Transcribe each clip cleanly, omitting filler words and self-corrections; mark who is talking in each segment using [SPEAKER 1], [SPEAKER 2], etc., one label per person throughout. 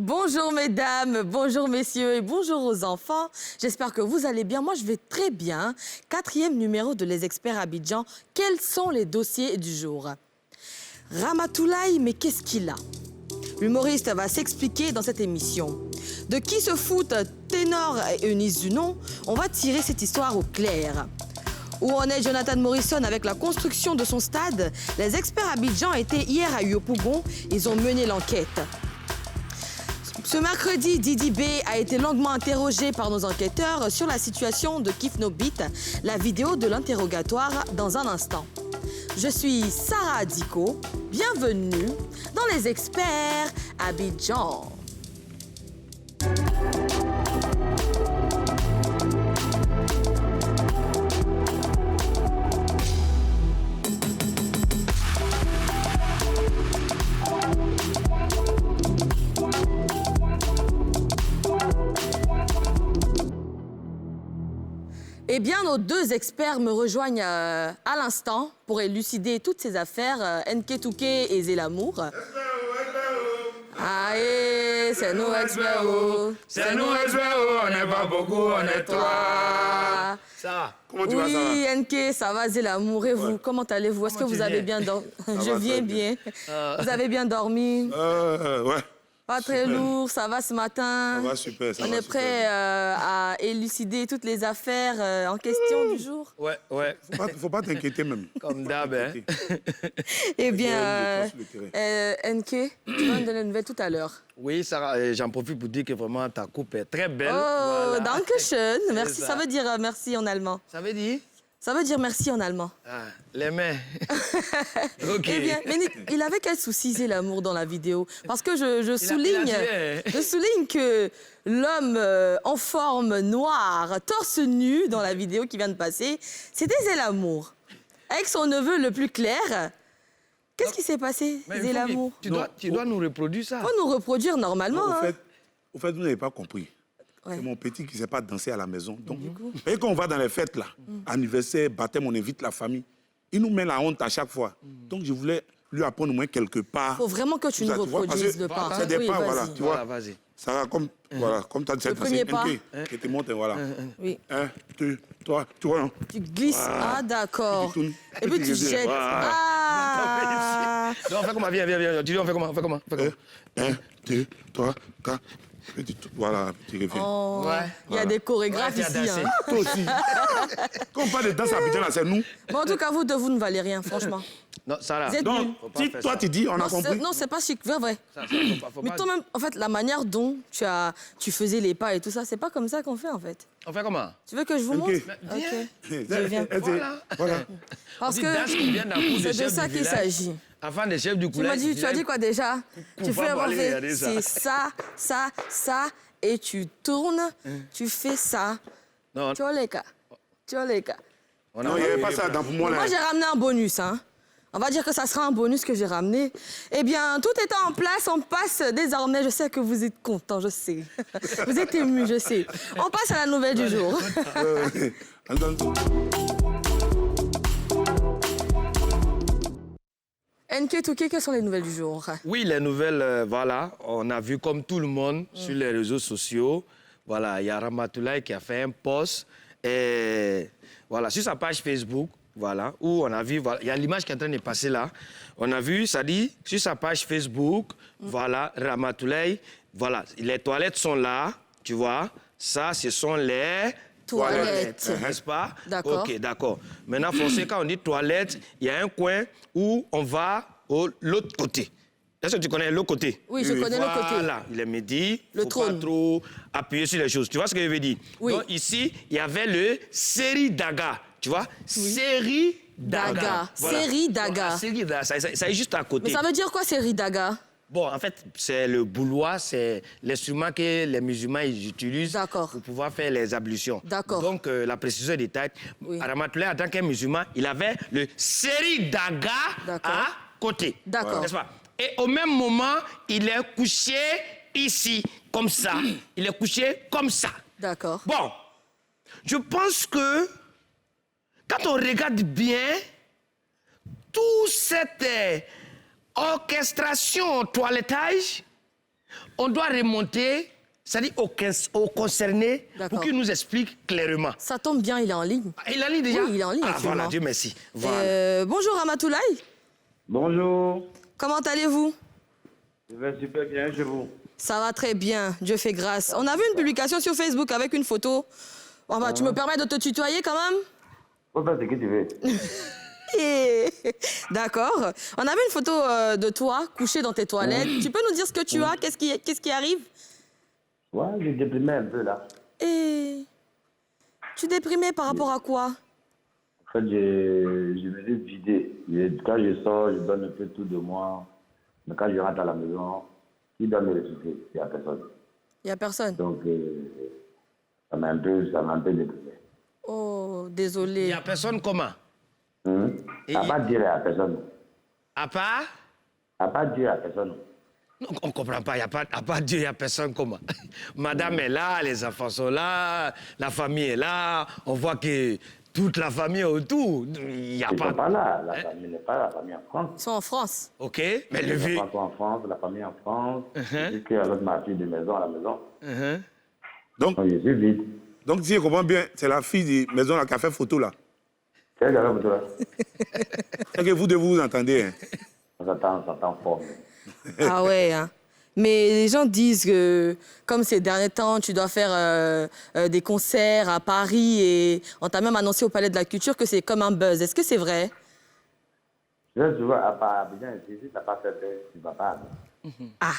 [SPEAKER 1] Bonjour mesdames, bonjour messieurs et bonjour aux enfants. J'espère que vous allez bien. Moi, je vais très bien. 4e numéro de Les Experts Abidjan. Quels sont les dossiers du jour? Ramatoulaye, mais qu'est-ce qu'il a? L'humoriste va s'expliquer dans cette émission. De qui se foutent Ténor et Eunice Zunon? On va tirer cette histoire au clair. Où en est Jonathan Morrison avec la construction de son stade? Les Experts Abidjan étaient hier à Yopougon. Ils ont mené l'enquête. Ce mercredi, Didi B a été longuement interrogé par nos enquêteurs sur la situation de Kif No Beat. La vidéo de l'interrogatoire dans un instant. Je suis Sarah Adiko. Bienvenue dans Les Experts Abidjan. Eh bien, nos deux experts me rejoignent à l'instant pour élucider toutes ces affaires, Nké Touké et Zélamour. Aïe, c'est nous experts,
[SPEAKER 2] c'est nous experts, on n'est pas beaucoup, on est trois. Ça va? Comment tu vas, ça va?
[SPEAKER 1] Oui, Nké, ça va, Zélamour. Et vous, comment allez-vous? Est-ce que vous avez bien dormi? Je viens bien. Vous avez bien dormi?
[SPEAKER 2] Ouais.
[SPEAKER 1] Pas très lourd, ça va ce matin.
[SPEAKER 2] Ça va super, ça va.
[SPEAKER 1] On est prêt à élucider toutes les affaires en question du jour.
[SPEAKER 3] Ouais.
[SPEAKER 2] Faut pas t'inquiéter même.
[SPEAKER 3] Comme d'hab, hein.
[SPEAKER 1] Eh bien, Nké, tu vas me donner une nouvelle tout à l'heure.
[SPEAKER 3] Oui, Sarah, j'en profite pour dire que vraiment ta coupe est très belle.
[SPEAKER 1] Oh,
[SPEAKER 3] voilà.
[SPEAKER 1] dankeschön. Merci, ça veut dire merci en allemand.
[SPEAKER 3] Ça veut dire?
[SPEAKER 1] Ça veut dire merci en allemand.
[SPEAKER 3] Ah, les mains. OK.
[SPEAKER 1] Eh bien, mais il avait quel souci, Zélamour, dans la vidéo? Parce que je souligne que l'homme en forme noire, torse nu, dans la vidéo qui vient de passer, c'était Zélamour. Avec son neveu le plus clair. Qu'est-ce qui s'est passé, Zélamour?
[SPEAKER 3] Tu dois nous reproduire ça.
[SPEAKER 1] Il faut nous reproduire normalement.
[SPEAKER 2] Au fait, vous n'avez pas compris.
[SPEAKER 1] Ouais.
[SPEAKER 2] C'est mon petit qui ne sait pas danser à la maison. Donc, et quand on va dans les fêtes, là, anniversaire, baptême, on invite la famille, il nous met la honte à chaque fois. Donc, je voulais lui apprendre au moins quelque part.
[SPEAKER 1] Il faut vraiment que tu nous reproduises le pas.
[SPEAKER 2] C'est des pas, voilà. Tu vois,
[SPEAKER 3] vas-y.
[SPEAKER 2] Ça va comme tu as dit,
[SPEAKER 1] le premier pas.
[SPEAKER 2] Qui te montre, voilà.
[SPEAKER 1] Oui.
[SPEAKER 2] 1, 2, 3, tu vois, non?
[SPEAKER 1] Tu glisses.
[SPEAKER 2] Voilà.
[SPEAKER 1] Ah, d'accord.
[SPEAKER 2] Et
[SPEAKER 1] puis tu jettes.
[SPEAKER 2] Voilà.
[SPEAKER 1] Ah.
[SPEAKER 3] Non, fais comment, viens. Tu dis, on fait comment?
[SPEAKER 2] 1, 2, 3, 4. Voilà, petit réveil.
[SPEAKER 1] Oh,
[SPEAKER 3] ouais.
[SPEAKER 1] Il y a des chorégraphes ici. Hein.
[SPEAKER 2] Toi aussi. Quand on parle de danse à Abidjan, là, c'est nous.
[SPEAKER 1] Bon, en tout cas, vous deux, vous ne valez rien, franchement.
[SPEAKER 3] Non, Sarah.
[SPEAKER 1] Vous êtes nuls.
[SPEAKER 2] Si toi, tu dis, on a compris.
[SPEAKER 1] Non, c'est pas chic, vrai.
[SPEAKER 3] Faut
[SPEAKER 1] Mais
[SPEAKER 3] pas...
[SPEAKER 1] toi-même, en fait, la manière dont tu faisais les pas et tout ça, c'est pas comme ça qu'on fait, en fait.
[SPEAKER 3] On fait comment?
[SPEAKER 1] Tu veux que je vous montre?
[SPEAKER 2] Ok.
[SPEAKER 1] Ok.
[SPEAKER 2] Je
[SPEAKER 1] viens.
[SPEAKER 2] Voilà.
[SPEAKER 1] Parce
[SPEAKER 3] On dit danse qui vient d'un coup de
[SPEAKER 1] c'est de
[SPEAKER 3] chef
[SPEAKER 1] ça
[SPEAKER 3] du
[SPEAKER 1] qu'il
[SPEAKER 3] village.
[SPEAKER 1] s'agit.
[SPEAKER 3] Avant des chefs du
[SPEAKER 1] Tu m'as dit, tu as dit quoi déjà? Tu fais
[SPEAKER 3] regardez
[SPEAKER 1] c'est ça, et tu tournes, tu fais ça.
[SPEAKER 3] Non,
[SPEAKER 1] Tcholeka.
[SPEAKER 2] Non, il n'y avait pas ça dans pour moi, là.
[SPEAKER 1] Moi, j'ai ramené un bonus, hein. On va dire que ça sera un bonus que j'ai ramené. Eh bien, tout étant en place, on passe désormais. Je sais que vous êtes contents, je sais. Vous êtes émus, je sais. On passe à la nouvelle du jour. Nké Touké, quelles sont les nouvelles du jour?
[SPEAKER 3] oui, les nouvelles, voilà, on a vu comme tout le monde sur les réseaux sociaux. Voilà, il y a Ramatoulaye qui a fait un post et voilà, sur sa page Facebook, voilà, où on a vu, voilà, il y a l'image qui est en train de passer là. On a vu, ça dit, sur sa page Facebook, voilà, Ramatoulaye, voilà, les toilettes sont là, tu vois. Ça, ce sont les
[SPEAKER 1] Toilettes.
[SPEAKER 3] N'est-ce pas?
[SPEAKER 1] D'accord.
[SPEAKER 3] OK, d'accord. Maintenant, forcément, quand on dit toilette, il y a un coin où on va l'autre côté. Est-ce que tu connais l'autre côté?
[SPEAKER 1] Oui, je connais l'autre côté.
[SPEAKER 3] Voilà, il est midi.
[SPEAKER 1] Le
[SPEAKER 3] faut
[SPEAKER 1] trône.
[SPEAKER 3] pas trop appuyer sur les choses. Tu vois ce que je veux dire?
[SPEAKER 1] Oui.
[SPEAKER 3] Donc, ici, il y avait le Série Daga. Tu vois? Série Daga.
[SPEAKER 1] Daga.
[SPEAKER 3] Voilà.
[SPEAKER 1] Série Daga.
[SPEAKER 3] Voilà, Série Daga. Ça est juste à côté.
[SPEAKER 1] Mais ça veut dire quoi, série Daga?
[SPEAKER 3] Bon, en fait, c'est le bouloir, c'est l'instrument que les musulmans ils utilisent
[SPEAKER 1] D'accord.
[SPEAKER 3] pour pouvoir faire les ablutions.
[SPEAKER 1] D'accord.
[SPEAKER 3] Donc, la précision des détail,
[SPEAKER 1] Oui.
[SPEAKER 3] Ramatoulaye, en tant que musulman, il avait le Seri Daga
[SPEAKER 1] D'accord.
[SPEAKER 3] à côté.
[SPEAKER 1] D'accord.
[SPEAKER 3] N'est-ce pas? Et au même moment, il est couché ici, comme ça. Il est couché comme ça.
[SPEAKER 1] D'accord.
[SPEAKER 3] Bon, je pense que quand on regarde bien, toute cette orchestration, toilettage, on doit remonter, c'est-à-dire au concerné, pour
[SPEAKER 1] D'accord.
[SPEAKER 3] qu'il nous explique clairement.
[SPEAKER 1] Ça tombe bien, il est en ligne.
[SPEAKER 3] Ah, il a lu déjà?
[SPEAKER 1] Oui, il est en ligne,
[SPEAKER 3] Ah,
[SPEAKER 1] actuellement.
[SPEAKER 3] voilà, Dieu merci. Voilà.
[SPEAKER 1] Bonjour Ramatoulaye,
[SPEAKER 4] Bonjour,
[SPEAKER 1] comment allez-vous?
[SPEAKER 4] je vais super bien chez vous.
[SPEAKER 1] Ça va très bien, Dieu fait grâce. On a vu une publication sur Facebook avec une photo. Bon, bah, tu me permets de te tutoyer quand même?
[SPEAKER 4] Faut faire ce que tu veux.
[SPEAKER 1] D'accord. On a vu une photo de toi couché dans tes toilettes. Tu peux nous dire ce que tu as? Qu'est-ce qui arrive?
[SPEAKER 4] Ouais, j'ai déprimé un peu là.
[SPEAKER 1] Et tu déprimais par rapport à quoi?
[SPEAKER 4] En fait, je me suis vidé. Quand je sors, je donne un peu tout de moi. Mais quand je rentre à la maison, qui doit me ressusciter? Il n'y a personne.
[SPEAKER 1] Il n'y a personne.
[SPEAKER 4] Donc, ça m'a un peu déprimé.
[SPEAKER 1] Oh,
[SPEAKER 3] Il
[SPEAKER 1] désolé.
[SPEAKER 3] n'y a personne comment? Et
[SPEAKER 4] À pas dire à personne.
[SPEAKER 3] À part?
[SPEAKER 4] À pas dire à personne.
[SPEAKER 3] Non, on ne comprend pas. À part Dieu, il n'y a personne comment? Madame est là, les enfants sont là, la famille est là. On voit que toute la famille est autour. Il n'y a
[SPEAKER 4] Ils ne
[SPEAKER 3] pas...
[SPEAKER 4] sont pas là. La famille n'est pas là. La famille en France.
[SPEAKER 1] Ils sont en France.
[SPEAKER 3] OK, mais le
[SPEAKER 4] Les
[SPEAKER 3] vieux...
[SPEAKER 4] enfants sont en France, la famille en France. Jusqu'à l'autre ma fille de maison à la maison.
[SPEAKER 2] Donc,
[SPEAKER 4] Donc, je suis vide.
[SPEAKER 2] donc, si je comprends bien, c'est la fille de maison là, qui a fait photo là.
[SPEAKER 4] Quel gars pour toi?
[SPEAKER 2] C'est que vous deux vous entendez. Hein.
[SPEAKER 4] On s'attend fort.
[SPEAKER 1] Ah ouais, hein. Mais les gens disent que, comme ces derniers temps, tu dois faire des concerts à Paris et on t'a même annoncé au Palais de la Culture que c'est comme un buzz. Est-ce que c'est vrai?
[SPEAKER 4] Je vais souvent à part Abidjan, si tu n'as pas fait buzz, tu ne vas pas.
[SPEAKER 1] Ah,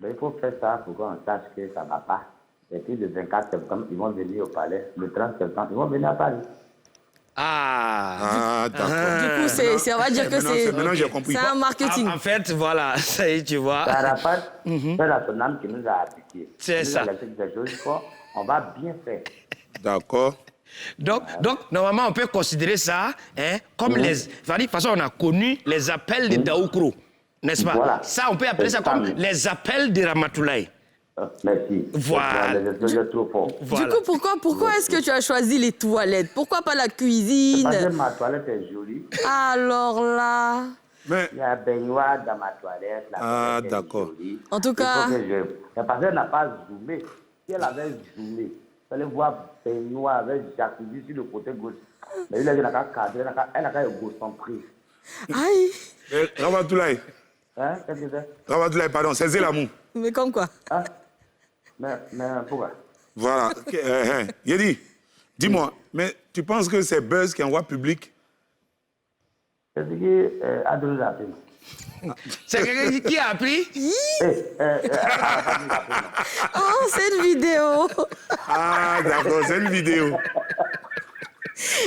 [SPEAKER 4] Mais il faut faire ça pour qu'on sache que ça ne va pas. Et puis le 24 septembre, ils vont venir au palais. Le 30 septembre, ils vont venir à Paris.
[SPEAKER 3] Ah,
[SPEAKER 2] Ah, d'accord.
[SPEAKER 1] du coup, on va dire que
[SPEAKER 2] Maintenant, j'ai compris.
[SPEAKER 1] c'est un marketing.
[SPEAKER 3] En fait, voilà, ça y est, tu vois.
[SPEAKER 4] Ça n'a pas c'est la son âme qui nous a appliqué.
[SPEAKER 3] C'est ça.
[SPEAKER 4] Nous a laissé des choses qu'on va bien faire.
[SPEAKER 2] D'accord.
[SPEAKER 3] Donc, normalement, on peut considérer ça comme les... De toute façon, on a connu les appels de Daoukro, n'est-ce pas?
[SPEAKER 4] Voilà.
[SPEAKER 3] Ça, on peut appeler ça comme les appels de Ramatoulaye.
[SPEAKER 4] Merci.
[SPEAKER 3] Voilà.
[SPEAKER 4] Les explosions trop forts.
[SPEAKER 3] Voilà.
[SPEAKER 1] Du coup, pourquoi est-ce que tu as choisi les toilettes? Pourquoi pas la cuisine?
[SPEAKER 4] Parce que ma toilette est jolie.
[SPEAKER 1] Alors là...
[SPEAKER 2] Mais,
[SPEAKER 4] Il y a un baignoire dans ma toilette. La
[SPEAKER 2] Ah,
[SPEAKER 4] toilette est
[SPEAKER 2] d'accord.
[SPEAKER 4] jolie.
[SPEAKER 1] En tout
[SPEAKER 4] Il
[SPEAKER 1] cas-
[SPEAKER 4] faut que mais parce qu'elle n'a pas zoomé. Si elle avait zoomé, il fallait voir baignoire avec jacuzzi sur le côté gauche. Mais il a dit qu'elle n'a qu'à cadrer, elle n'a qu'à égocentrée.
[SPEAKER 1] Aïe,
[SPEAKER 2] Ramatoulaye,
[SPEAKER 4] Hein? Qu'est-ce que c'est?
[SPEAKER 2] Ramatoulaye, pardon, c'est l'amour.
[SPEAKER 1] mais comme quoi?
[SPEAKER 4] Hein? Mais pourquoi?
[SPEAKER 2] Voilà. Yedi, dis-moi, mais tu penses que c'est Buzz qui envoie public?
[SPEAKER 4] C'est ce qui a donné la peine.
[SPEAKER 3] C'est quelqu'un qui a appris?
[SPEAKER 1] Oh, cette vidéo!
[SPEAKER 2] Ah, d'accord, c'est une vidéo.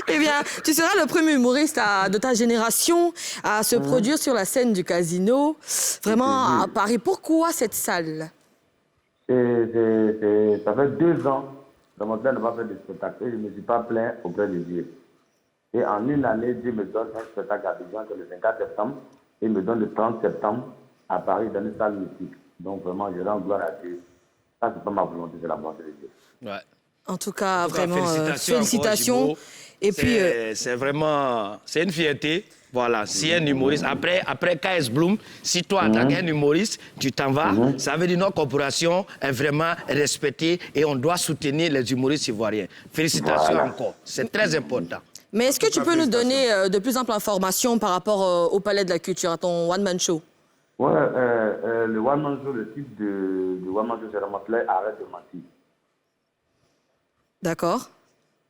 [SPEAKER 1] Eh bien, tu seras le premier humoriste de ta génération à se produire sur la scène du Casino, vraiment à Paris. Pourquoi cette salle?
[SPEAKER 4] Ça fait 2 ans que mon père n'a pas fait de spectacle et je ne me suis pas plaint auprès de Dieu. Et en une année, Dieu me donne un spectacle à Abidjan, c'est le 24 septembre, et il me donne le 30 septembre à Paris dans une salle mythique. Donc vraiment, je rends gloire à Dieu. Ça, c'est pas ma volonté, c'est la volonté de Dieu.
[SPEAKER 3] Ouais.
[SPEAKER 1] En tout cas, vraiment,
[SPEAKER 3] félicitations.
[SPEAKER 1] félicitations. Et puis,
[SPEAKER 3] C'est vraiment... C'est une fierté. Voilà, si un humoriste... Après KS Bloom, si toi, en tant qu'un humoriste, tu t'en vas, ça veut dire notre corporation est vraiment respectée et on doit soutenir les humoristes ivoiriens. Félicitations encore. C'est très important.
[SPEAKER 1] mais est-ce que tu peux nous donner de plus amples informations par rapport au Palais de la Culture, à ton one-man show?
[SPEAKER 4] Ouais, le One Man Show, le type de One Man Show, c'est Ramatoulaye, arrête de mentir.
[SPEAKER 1] D'accord,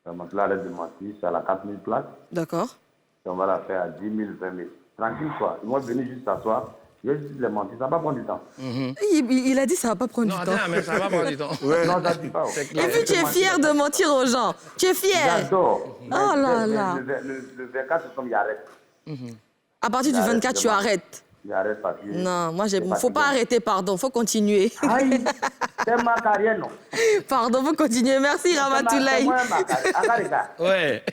[SPEAKER 4] Ramatoulaye, arrête de mentir, c'est à la 4000 places.
[SPEAKER 1] d'accord.
[SPEAKER 4] Et on va la faire à 10 000, 20 000. Tranquille, quoi. Ils vont venir juste s'asseoir. Je vais juste les mentir. Ça va prendre du temps.
[SPEAKER 1] Il a dit que ça va pas prendre
[SPEAKER 3] Non,
[SPEAKER 1] du temps.
[SPEAKER 3] attends, mais ça va prendre du temps.
[SPEAKER 4] Non, ça ne dit pas.
[SPEAKER 1] Et puis, tu es fier de mentir aux gens. Tu es fier.
[SPEAKER 4] J'adore.
[SPEAKER 1] Oh là là.
[SPEAKER 4] Le 24 septembre, il arrête.
[SPEAKER 1] À partir du 24, tu arrêtes.
[SPEAKER 4] J'arrête parce que...
[SPEAKER 1] Non, moi, il ne faut pas arrêter, pardon, il faut continuer.
[SPEAKER 4] Aïe, c'est ma carrière, non.
[SPEAKER 1] Pardon, il faut continuer. Merci, Ramatoulaye.
[SPEAKER 3] Ouais.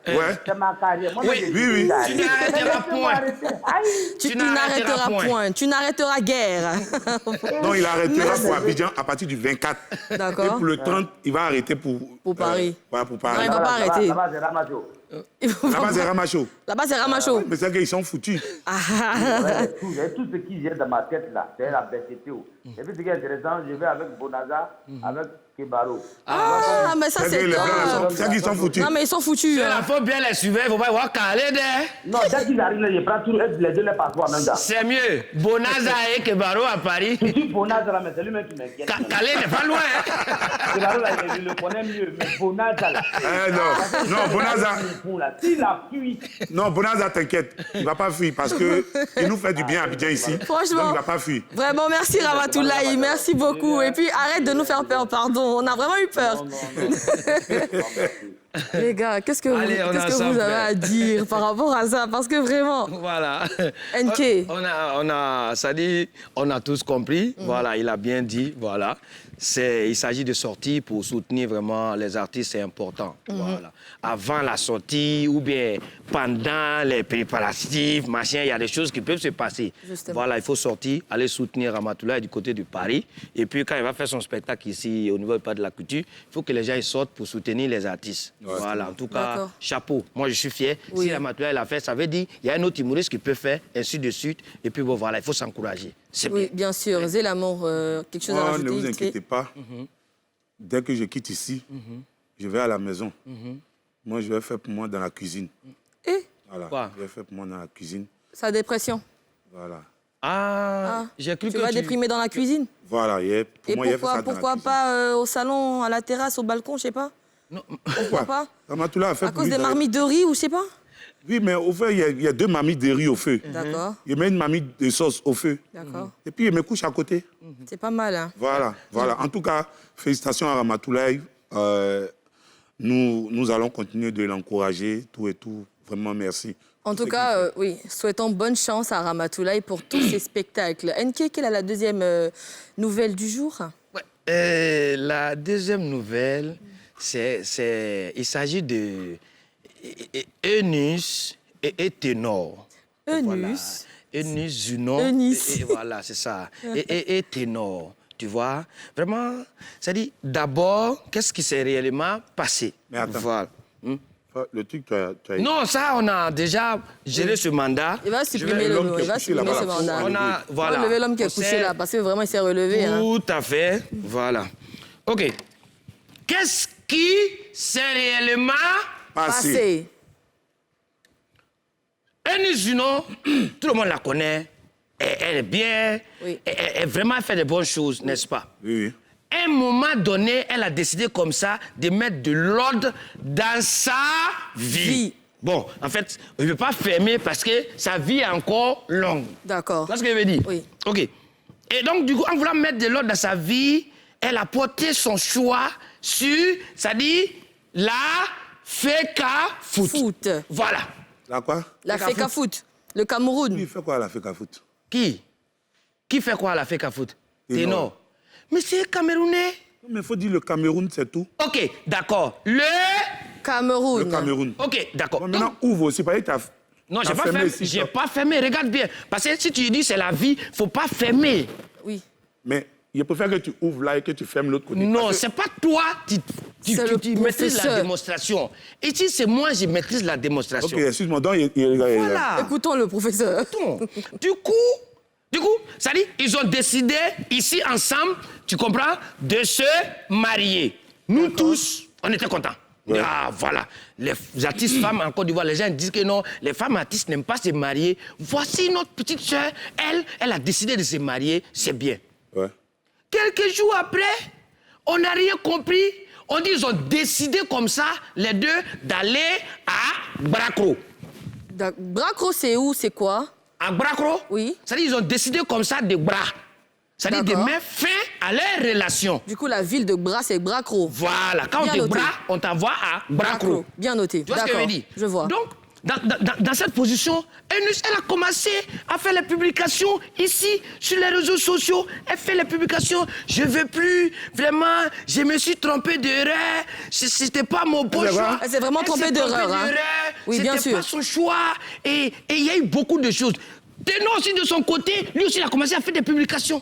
[SPEAKER 2] Ouais.
[SPEAKER 4] C'est ma carrière. Moi,
[SPEAKER 3] Oui,
[SPEAKER 2] oui.
[SPEAKER 3] Tu n'arrêteras point.
[SPEAKER 1] Tu n'arrêteras point. Tu n'arrêteras guère.
[SPEAKER 2] Non, il arrêtera pour Abidjan à partir du 24.
[SPEAKER 1] D'accord.
[SPEAKER 2] Et pour le 30, il va arrêter pour
[SPEAKER 1] Paris.
[SPEAKER 2] Voilà, pour
[SPEAKER 1] Non,
[SPEAKER 2] Paris.
[SPEAKER 1] il va pas arrêter.
[SPEAKER 4] Là-bas, c'est Ramacho.
[SPEAKER 2] Là-bas, c'est Ramacho.
[SPEAKER 1] Là-bas, c'est Ramacho.
[SPEAKER 2] Mais c'est qu'ils sont foutus.
[SPEAKER 4] Ouais, tout ce qui vient dans ma tête, là, c'est la BCT. Et puis, ce qui est intéressant, je vais avec Bonaza, avec Kebaro.
[SPEAKER 1] Ah, mais ça, c'est top.
[SPEAKER 2] C'est qu'ils sont foutus.
[SPEAKER 1] Non, mais ils sont foutus.
[SPEAKER 3] Il
[SPEAKER 1] hein.
[SPEAKER 3] faut bien les suivre, il ne faut pas avoir calé de.
[SPEAKER 4] Non, dès qu'ils arrivent, là, je prends tous les deux les passeports en même temps.
[SPEAKER 3] C'est mieux. Bonaza et Kebaro à Paris.
[SPEAKER 4] Tu dis Bonaza, là, mais c'est lui-même qui m'inquiète.
[SPEAKER 3] Calé n'est pas loin.
[SPEAKER 4] Kebaro, là, je le connais mieux, mais Bonaza, là.
[SPEAKER 2] Non, Bonaza.
[SPEAKER 4] S'il a fui.
[SPEAKER 2] Non, Bonaza, t'inquiète. Il ne va pas fuir parce qu'il nous fait du bien à Abidjan ici.
[SPEAKER 1] Franchement.
[SPEAKER 2] Donc, il ne va pas fuir.
[SPEAKER 1] Vraiment, merci Ramatoulaye, merci beaucoup. Et puis arrête de nous faire peur, pardon. On a vraiment eu peur. Les gars, qu'est-ce que
[SPEAKER 3] Allez, on est
[SPEAKER 1] vous
[SPEAKER 3] ensemble.
[SPEAKER 1] avez à dire par rapport à ça? Parce que vraiment,
[SPEAKER 3] Voilà.
[SPEAKER 1] NK.
[SPEAKER 3] Ça dit, on a tous compris. Voilà, il a bien dit. Voilà. Il s'agit de sortir pour soutenir vraiment les artistes, c'est important. Voilà. Avant la sortie ou bien pendant les préparatifs, machin, il y a des choses qui peuvent se passer.
[SPEAKER 1] Justement.
[SPEAKER 3] Voilà, il faut sortir, aller soutenir Ramatoulaye du côté de Paris. Et puis quand il va faire son spectacle ici au niveau du Parc de la Culture, il faut que les gens ils sortent pour soutenir les artistes. Voilà, en tout cas,
[SPEAKER 1] D'accord.
[SPEAKER 3] chapeau. Moi, je suis fier.
[SPEAKER 1] Oui.
[SPEAKER 3] Si Ramatoulaye l'a fait, ça veut dire qu'il y a un autre humoriste qui peut faire, ainsi de suite. Et puis bon, voilà, il faut s'encourager. C'est
[SPEAKER 1] Oui,
[SPEAKER 3] bien.
[SPEAKER 1] bien sûr. Zélamour, quelque chose à
[SPEAKER 2] Moi,
[SPEAKER 1] rajouter?
[SPEAKER 2] ne vous inquiétez pas. Dès que je quitte ici, je vais à la maison. Moi, je vais faire pour moi dans la cuisine.
[SPEAKER 1] Et
[SPEAKER 2] Voilà.
[SPEAKER 3] Quoi?
[SPEAKER 2] Je vais faire pour moi dans la cuisine.
[SPEAKER 1] sa dépression.
[SPEAKER 2] Voilà.
[SPEAKER 3] Ah, j'ai cru
[SPEAKER 1] Tu
[SPEAKER 3] que
[SPEAKER 1] vas déprimer dans la cuisine?
[SPEAKER 2] Voilà. Pour
[SPEAKER 1] Et
[SPEAKER 2] moi, il fait ça dans la
[SPEAKER 1] pourquoi
[SPEAKER 2] cuisine.
[SPEAKER 1] pas au salon, à la terrasse, au balcon, je sais pas? Pourquoi pas?
[SPEAKER 2] Ramatoulaye a fait
[SPEAKER 1] À
[SPEAKER 2] pour
[SPEAKER 1] cause
[SPEAKER 2] lui
[SPEAKER 1] des
[SPEAKER 2] dans la-
[SPEAKER 1] marmites de riz ou je sais pas?
[SPEAKER 2] Oui, mais au fait, il y a deux marmites de riz au feu.
[SPEAKER 1] D'accord,
[SPEAKER 2] Il met une marmite de sauce au feu.
[SPEAKER 1] d'accord.
[SPEAKER 2] Et puis, il me couche à côté.
[SPEAKER 1] C'est pas mal, hein?
[SPEAKER 2] Voilà, voilà. En tout cas, félicitations à Ramatoulaye. Nous allons continuer de l'encourager, tout et tout. Vraiment, merci.
[SPEAKER 1] En tout cas, oui, souhaitons bonne chance à Ramatoulaye pour tous ces spectacles. NK, quelle est la deuxième nouvelle du jour?
[SPEAKER 3] Ouais. La deuxième nouvelle, il s'agit de Eunice et Ténor.
[SPEAKER 1] Eunice.
[SPEAKER 3] Voilà. Eunice Zunon.
[SPEAKER 1] Eunice.
[SPEAKER 3] Et voilà, c'est ça. Et Ténor. Tu vois, vraiment, c'est-à-dire, d'abord, qu'est-ce qui s'est réellement passé?
[SPEAKER 2] Mais attends.
[SPEAKER 3] Voilà.
[SPEAKER 2] Le truc, tu as
[SPEAKER 3] Non, ça, on a déjà géré ce mandat.
[SPEAKER 1] Il va supprimer
[SPEAKER 2] l'homme qui est
[SPEAKER 1] il va
[SPEAKER 2] couché
[SPEAKER 1] supprimer
[SPEAKER 2] là-bas.
[SPEAKER 1] ce mandat.
[SPEAKER 3] On a,
[SPEAKER 1] Il
[SPEAKER 3] voilà.
[SPEAKER 1] va lever l'homme qui
[SPEAKER 3] On
[SPEAKER 1] est couché
[SPEAKER 3] sait
[SPEAKER 1] là, parce que vraiment, il s'est relevé. Hein.
[SPEAKER 3] Tout à fait. Voilà. OK. Qu'est-ce qui s'est réellement
[SPEAKER 2] passé.
[SPEAKER 1] Passé.
[SPEAKER 3] Eunice Zunon, tout le monde la connaît. Elle est bien.
[SPEAKER 1] Oui.
[SPEAKER 3] Elle vraiment fait de bonnes choses, n'est-ce pas?
[SPEAKER 2] Oui, oui.
[SPEAKER 3] À un moment donné, elle a décidé comme ça de mettre de l'ordre dans sa vie. Bon, en fait, je ne veux pas fermer parce que sa vie est encore longue.
[SPEAKER 1] D'accord.
[SPEAKER 3] Tu vois ce que je veux dire?
[SPEAKER 1] Oui.
[SPEAKER 3] OK. Et donc, du coup, en voulant mettre de l'ordre dans sa vie, elle a porté son choix sur, ça dit, la FECA foot.
[SPEAKER 1] Foot.
[SPEAKER 3] Voilà.
[SPEAKER 2] La quoi?
[SPEAKER 1] La FECA foot. Le Cameroun.
[SPEAKER 2] Il fait quoi, la FECA foot?
[SPEAKER 3] Qui fait quoi à la FECA foot?
[SPEAKER 2] Ténor.
[SPEAKER 3] Ténor. Mais c'est Camerounais.
[SPEAKER 2] Non, mais il faut dire le Cameroun, c'est tout.
[SPEAKER 3] OK, d'accord. Le
[SPEAKER 1] Cameroun.
[SPEAKER 2] Le Cameroun.
[SPEAKER 3] OK, d'accord.
[SPEAKER 2] Bon, maintenant, ouvre aussi. Parce que t'as
[SPEAKER 3] Non,
[SPEAKER 2] t'as
[SPEAKER 3] j'ai pas
[SPEAKER 2] fermé
[SPEAKER 3] fermé.
[SPEAKER 2] ici,
[SPEAKER 3] J'ai
[SPEAKER 2] toi.
[SPEAKER 3] pas fermé. Regarde bien. Parce que si tu dis c'est la vie, faut pas fermer.
[SPEAKER 1] Oui.
[SPEAKER 2] Mais je préfère que tu ouvres là et que tu fermes l'autre côté.
[SPEAKER 3] Non,
[SPEAKER 2] Parce que-
[SPEAKER 3] c'est pas toi qui
[SPEAKER 1] C'est le
[SPEAKER 3] maîtrises la
[SPEAKER 1] professeur.
[SPEAKER 3] démonstration. Ici, c'est moi qui maîtrise la démonstration.
[SPEAKER 2] Ok, excuse-moi. Donc,
[SPEAKER 3] Voilà.
[SPEAKER 1] Écoutons le professeur.
[SPEAKER 3] Attends. Du coup, ça dit, ils ont décidé ici ensemble, tu comprends, de se marier. Nous tous, on était contents.
[SPEAKER 2] Ouais.
[SPEAKER 3] Ah, voilà. Les artistes femmes en Côte d'Ivoire, les gens disent que non, les femmes artistes n'aiment pas se marier. Voici notre petite sœur, elle a décidé de se marier, c'est bien.
[SPEAKER 2] Ouais.
[SPEAKER 3] Quelques jours après, on n'a rien compris. On dit qu'ils ont décidé comme ça, les deux, d'aller à Bracro.
[SPEAKER 1] Bracro, c'est où? C'est quoi?
[SPEAKER 3] À Bracro?
[SPEAKER 1] Oui.
[SPEAKER 3] C'est-à-dire qu'ils ont décidé comme ça de bras. C'est-à-dire de
[SPEAKER 1] D'accord.
[SPEAKER 3] mettre fin à leur relation.
[SPEAKER 1] Du coup, la ville de Bra, c'est Bracro.
[SPEAKER 3] Voilà. Quand
[SPEAKER 1] Bien
[SPEAKER 3] on te
[SPEAKER 1] noté.
[SPEAKER 3] bras, on t'envoie à Bracro.
[SPEAKER 1] Bien noté.
[SPEAKER 3] Tu vois ce que je veux
[SPEAKER 1] D'accord.
[SPEAKER 3] dire?
[SPEAKER 1] Je vois.
[SPEAKER 3] Donc, dans cette position, elle a commencé à faire les publications ici, sur les réseaux sociaux. Elle fait les publications. Je ne veux plus, vraiment, je me suis trompé d'erreur. C'était pas mon bon choix.
[SPEAKER 1] Elle s'est vraiment trompée d'erreur. Hein? Oui, bien sûr.
[SPEAKER 3] C'était pas son choix. Et il y a eu beaucoup de choses. Ténor aussi, de son côté, lui aussi, il a commencé à faire des publications.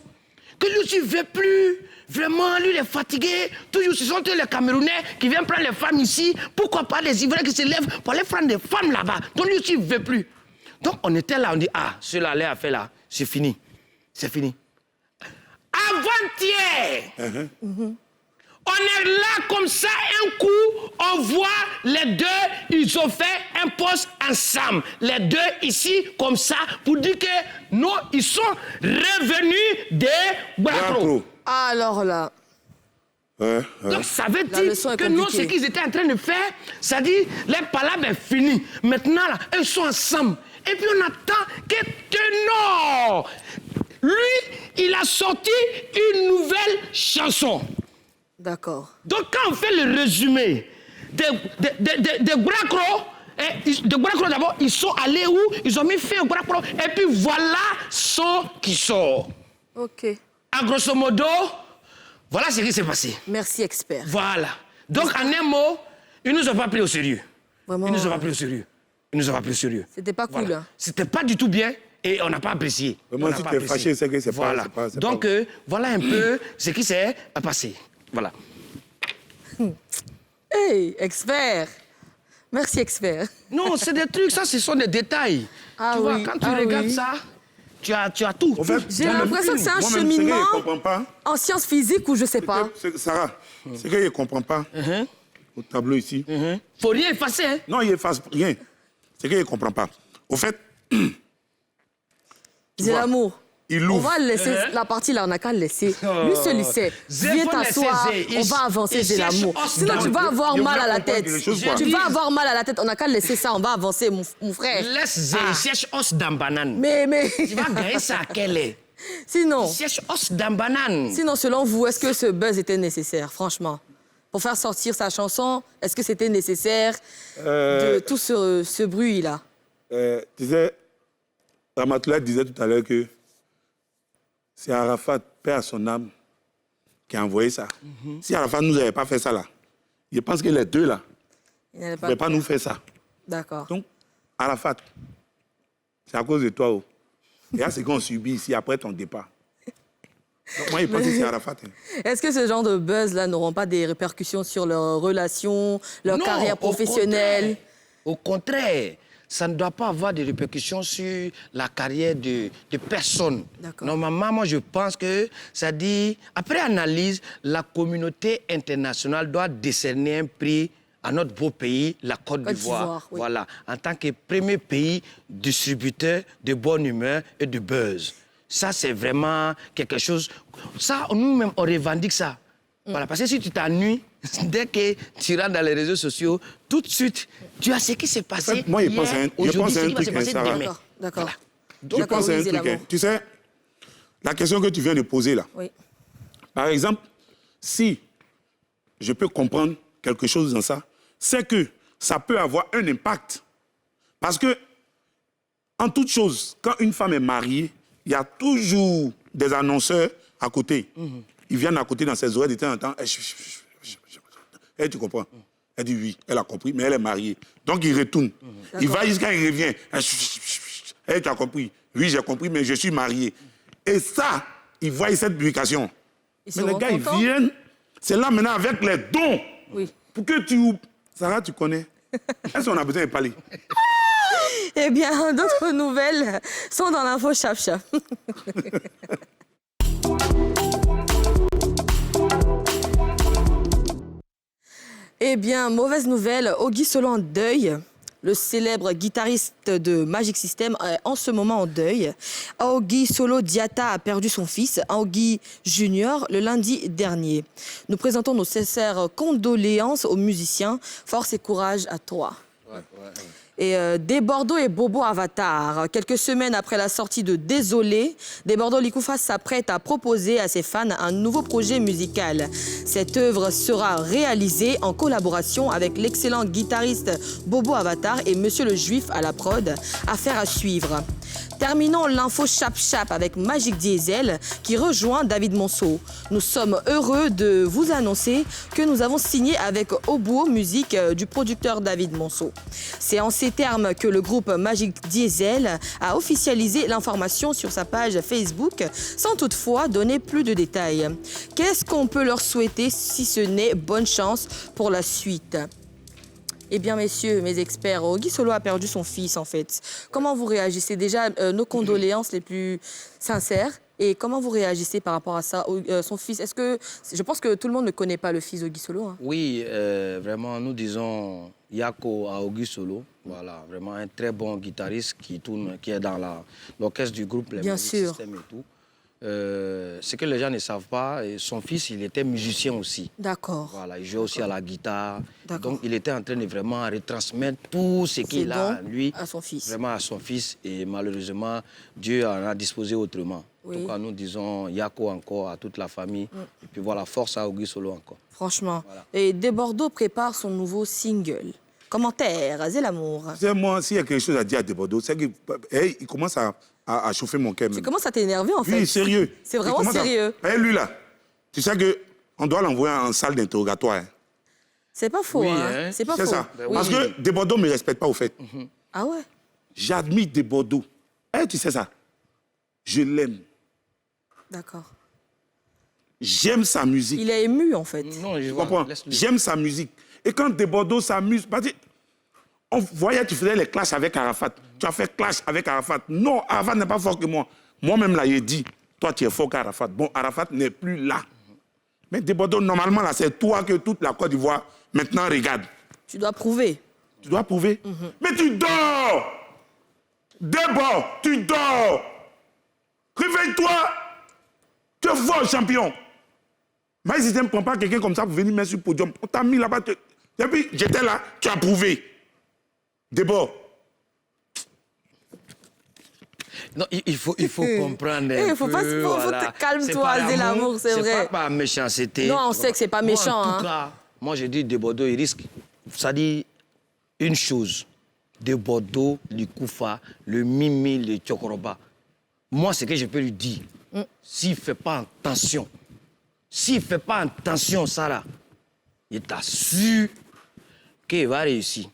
[SPEAKER 3] Que lui aussi ne veut plus. Vraiment, lui, il est fatigué. Toujours, ce sont les Camerounais qui viennent prendre les femmes ici. Pourquoi pas les Ivoiriens qui se lèvent pour aller prendre des femmes là-bas? Donc, lui aussi, il ne veut plus. Donc, on était là, on dit, ah, cela allait à faire là, c'est fini. C'est fini. Avant-hier, on est là comme ça, un coup, on voit les deux, ils ont fait un post ensemble. Les deux ici, comme ça, pour dire que non, ils sont revenus des Brakro.
[SPEAKER 1] Alors là...
[SPEAKER 3] Donc ça veut dire que non, ce qu'ils étaient en train de faire, ça dit, les palabres est fini. Maintenant, là, ils sont ensemble. Et puis on attend que Ténor, lui, il a sorti une nouvelle chanson.
[SPEAKER 1] D'accord.
[SPEAKER 3] Donc, quand on fait le résumé des Brakro, d'abord, ils sont allés où? Ils ont mis fin au Brakro, et puis voilà son qui sort.
[SPEAKER 1] OK.
[SPEAKER 3] À grosso modo, voilà ce qui s'est passé.
[SPEAKER 1] Merci, expert.
[SPEAKER 3] Voilà. Donc, en un mot, ils ne nous ont pas pris au sérieux.
[SPEAKER 1] Vraiment.
[SPEAKER 3] Ils ne nous ont pas pris au sérieux. Ils ne nous ont pas pris au sérieux.
[SPEAKER 1] C'était pas cool,
[SPEAKER 3] Voilà.
[SPEAKER 1] hein?
[SPEAKER 3] C'était pas du tout bien. Et on n'a pas apprécié.
[SPEAKER 2] Vraiment, si tu es fâché, c'est que c'est
[SPEAKER 3] voilà.
[SPEAKER 2] pas...
[SPEAKER 3] Donc, voilà un peu ce qui s'est passé. Voilà.
[SPEAKER 1] Hey, expert. Merci, expert.
[SPEAKER 3] Non, c'est des trucs, ça, ce sont des détails.
[SPEAKER 1] Ah
[SPEAKER 3] tu vois,
[SPEAKER 1] oui,
[SPEAKER 3] quand tu
[SPEAKER 1] ah
[SPEAKER 3] regardes
[SPEAKER 1] oui.
[SPEAKER 3] ça, tu as tout.
[SPEAKER 2] En fait,
[SPEAKER 1] J'ai l'impression que c'est un cheminement en sciences physiques ou je sais pas.
[SPEAKER 2] Sarah, c'est qu'il ne comprend pas au tableau ici.
[SPEAKER 3] Faut rien effacer, hein?
[SPEAKER 2] Non, il efface rien. C'est qu'il ne comprend pas. Au fait,
[SPEAKER 1] C'est l'amour.
[SPEAKER 2] il
[SPEAKER 1] On
[SPEAKER 2] l'ouvre.
[SPEAKER 1] va laisser la partie là, on n'a qu'à le laisser. Lui se laissait. Viens t'asseoir, on va avancer, c'est l'amour. Sinon, tu vas avoir mal à la tête. Tu vas avoir mal à la tête, on n'a qu'à laisser ça, on va avancer, mon frère.
[SPEAKER 3] Laisse cherche os dans banane.
[SPEAKER 1] Mais...
[SPEAKER 3] Tu vas gagner ça à quelle est?
[SPEAKER 1] Sinon,
[SPEAKER 3] Cherche os dans banane.
[SPEAKER 1] selon vous, est-ce que ce buzz était nécessaire, franchement? Pour faire sortir sa chanson, est-ce que c'était nécessaire de tout ce bruit-là?
[SPEAKER 2] Tu sais, Ramatoulaye disait tout à l'heure que c'est Arafat, paix à son âme, qui a envoyé ça. Si Arafat ne nous avait pas fait ça là, je pense que les deux là,
[SPEAKER 1] Il n'allait
[SPEAKER 2] ne pouvaient pas nous faire ça.
[SPEAKER 1] D'accord.
[SPEAKER 2] Donc, Arafat, c'est à cause de toi. Et là, c'est qu'on subit ici après ton départ. Donc, moi, je pense que c'est Arafat.
[SPEAKER 1] Est-ce que ce genre de buzz-là n'auront pas des répercussions sur leurs relations, leur
[SPEAKER 3] Non,
[SPEAKER 1] carrière professionnelle?
[SPEAKER 3] Au contraire, ça ne doit pas avoir de répercussions sur la carrière de personne. Normalement, moi, je pense que ça dit, après analyse, la communauté internationale doit décerner un prix à notre beau pays, la Côte d'Ivoire.
[SPEAKER 1] Oui.
[SPEAKER 3] Voilà, en tant que premier pays distributeur de bonne humeur et de buzz. Ça, c'est vraiment quelque chose... Ça, nous-mêmes, on revendique ça. Voilà, parce que si tu t'ennuies, dès que tu rentres dans les réseaux sociaux, tout de suite, tu as ce qui s'est passé
[SPEAKER 2] En fait, moi, je pense à un truc, Sarah.
[SPEAKER 1] D'accord.
[SPEAKER 2] Donc, je pense à un truc. Tu sais, la question que tu viens de poser là.
[SPEAKER 1] Oui.
[SPEAKER 2] Par exemple, si je peux comprendre quelque chose dans ça, c'est que ça peut avoir un impact. Parce que, en toute chose, quand une femme est mariée, il y a toujours des annonceurs à côté. Ils viennent à côté dans ses oreilles de temps en temps. Et tu comprends? Elle dit oui, elle a compris, mais elle est mariée. Donc il retourne. Il va jusqu'à il revient. Et tu as compris? Oui, j'ai compris, mais je suis marié. Et ça, ils voient cette publication. Mais les gars, ils viennent. C'est là maintenant avec les dons.
[SPEAKER 1] Oui.
[SPEAKER 2] Pour que tu... Sarah, tu connais? Est-ce qu'on a besoin de parler?
[SPEAKER 1] Eh bien, d'autres nouvelles sont dans l'info chap-chap. Eh bien, mauvaise nouvelle, Ogi Solo en deuil. Le célèbre guitariste de Magic System est en ce moment en deuil. Aogi Solo Diatta a perdu son fils, Aogi Junior, le lundi dernier. Nous présentons nos sincères condoléances aux musiciens. Force et courage à toi. Desbordeaux et Bobo Avatar. Quelques semaines après la sortie de Désolé, Desbordeaux Likoufa s'apprête à proposer à ses fans un nouveau projet musical. Cette œuvre sera réalisée en collaboration avec l'excellent guitariste Bobo Avatar et Monsieur le Juif à la prod. Affaire à suivre. Terminons l'info chap-chap avec Magic Diesel qui rejoint David Monceau. Nous sommes heureux de vous annoncer que nous avons signé avec Obuo Music du producteur David Monceau. C'est en ces termes que le groupe Magic Diesel a officialisé l'information sur sa page Facebook sans toutefois donner plus de détails. Qu'est-ce qu'on peut leur souhaiter si ce n'est bonne chance pour la suite ? Eh bien, messieurs, mes experts, Guy Solo a perdu son fils, en fait. Comment vous réagissez? Déjà, nos condoléances les plus sincères. Et comment vous réagissez par rapport à ça, son fils? Est-ce que... Je pense que tout le monde ne connaît pas le fils de Guy Solo. Hein.
[SPEAKER 3] Oui, vraiment, nous disons Yako à Guy Solo. Voilà, vraiment un très bon guitariste qui est dans l'orchestre du groupe Les
[SPEAKER 1] Bien sûr.
[SPEAKER 3] Systèmes et tout. Ce que les gens ne savent pas, son fils, il était musicien aussi.
[SPEAKER 1] D'accord.
[SPEAKER 3] Voilà, il jouait aussi à la guitare.
[SPEAKER 1] D'accord.
[SPEAKER 3] Donc, il était en train de vraiment retransmettre tout ce qu'il a, lui,
[SPEAKER 1] à son fils.
[SPEAKER 3] vraiment à son fils. Et malheureusement, Dieu en a disposé autrement.
[SPEAKER 1] Oui.
[SPEAKER 3] En tout cas, nous disons Yako encore à toute la famille. Et puis voilà, force à Auguste Solo encore.
[SPEAKER 1] Franchement.
[SPEAKER 3] Voilà.
[SPEAKER 1] Et Desbordeaux prépare son nouveau single. Commentaire, c'est l'amour.
[SPEAKER 2] C'est moi, s'il y a quelque chose à dire à Desbordeaux, c'est qu'il commence à chauffer mon cœur.
[SPEAKER 1] Tu commences à t'énerver, en fait.
[SPEAKER 2] Oui, sérieux.
[SPEAKER 1] C'est vraiment sérieux.
[SPEAKER 2] Lui, là, tu sais qu'on doit l'envoyer en salle d'interrogatoire. Hein.
[SPEAKER 1] C'est pas faux,
[SPEAKER 3] Oui,
[SPEAKER 1] hein.
[SPEAKER 3] hein.
[SPEAKER 1] C'est pas
[SPEAKER 2] C'est
[SPEAKER 1] faux.
[SPEAKER 2] ça.
[SPEAKER 3] Ben
[SPEAKER 2] Parce
[SPEAKER 3] oui.
[SPEAKER 2] que Desbordeaux ne me respecte pas, au fait.
[SPEAKER 1] Ah ouais?
[SPEAKER 2] J'admire Desbordeaux. Tu sais ça. Je l'aime.
[SPEAKER 1] D'accord.
[SPEAKER 2] J'aime sa musique.
[SPEAKER 1] Il est ému, en fait.
[SPEAKER 3] Non, je
[SPEAKER 2] Tu
[SPEAKER 3] vois,
[SPEAKER 2] comprends?
[SPEAKER 3] laisse-le.
[SPEAKER 2] J'aime sa musique. Et quand Desbordeaux s'amuse, parce que on voyait, tu faisais les clashs avec Arafat. Tu as fait clash avec Arafat. Non, Arafat n'est pas fort que moi. Moi-même, là, j'ai dit, toi, tu es fort qu'Arafat. Bon, Arafat n'est plus là. Mais Desbordeaux, normalement, là, c'est toi que toute la Côte d'Ivoire, maintenant, regarde.
[SPEAKER 1] Tu dois prouver.
[SPEAKER 2] Tu dois prouver. Mais tu dors! Desbordeaux, tu dors! Réveille-toi! Tu es fort, champion! Mais si tu ne prends pas quelqu'un comme ça pour venir mettre sur le podium, on t'a mis là-bas. Depuis j'étais là, tu as prouvé. Desbordeaux.
[SPEAKER 3] Non, il faut comprendre.
[SPEAKER 1] Il faut pas te calme-toi, c'est l'amour, c'est vrai.
[SPEAKER 3] C'est pas par méchanceté.
[SPEAKER 1] Non, on sait que c'est pas méchant.
[SPEAKER 3] Moi, en
[SPEAKER 1] hein.
[SPEAKER 3] tout cas, moi, je dis Desbordeaux, il risque. Ça dit une chose. Desbordeaux, le Koufa, le Mimi, le Tchokoroba. Moi, ce que je peux lui dire, s'il ne fait pas attention, Sarah, il t'assure qu'il va réussir.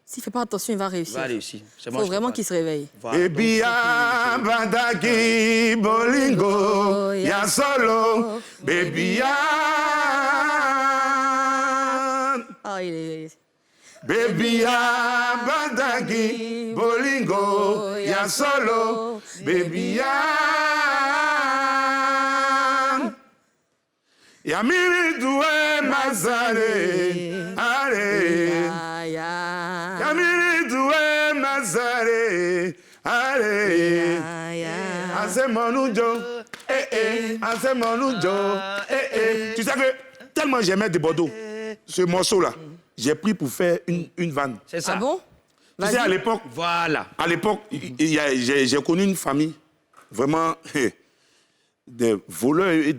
[SPEAKER 1] S'il fait pas attention, il va réussir.
[SPEAKER 3] Il va réussier.
[SPEAKER 1] Il faut vraiment qu'il se réveille.
[SPEAKER 3] Voilà.
[SPEAKER 2] Bebia bandaki bolingo ya solo bebia
[SPEAKER 1] Ah, il est...
[SPEAKER 2] bebia bandaki bolingo ya solo bebia ya miri duwe mazare are
[SPEAKER 1] Aïe, aïe,
[SPEAKER 2] ya miri duwe mazare are
[SPEAKER 1] aïe, aïe.
[SPEAKER 2] Azemonujo, Azemonujo, Tu sais que tellement j'aimais Desbordeaux, ce morceau-là, j'ai pris pour faire une vanne.
[SPEAKER 3] C'est ça.
[SPEAKER 1] Ah bon?
[SPEAKER 2] Tu sais,
[SPEAKER 1] Vas-y.
[SPEAKER 2] à l'époque,
[SPEAKER 3] Voilà.
[SPEAKER 2] j'ai connu une famille vraiment des voleurs et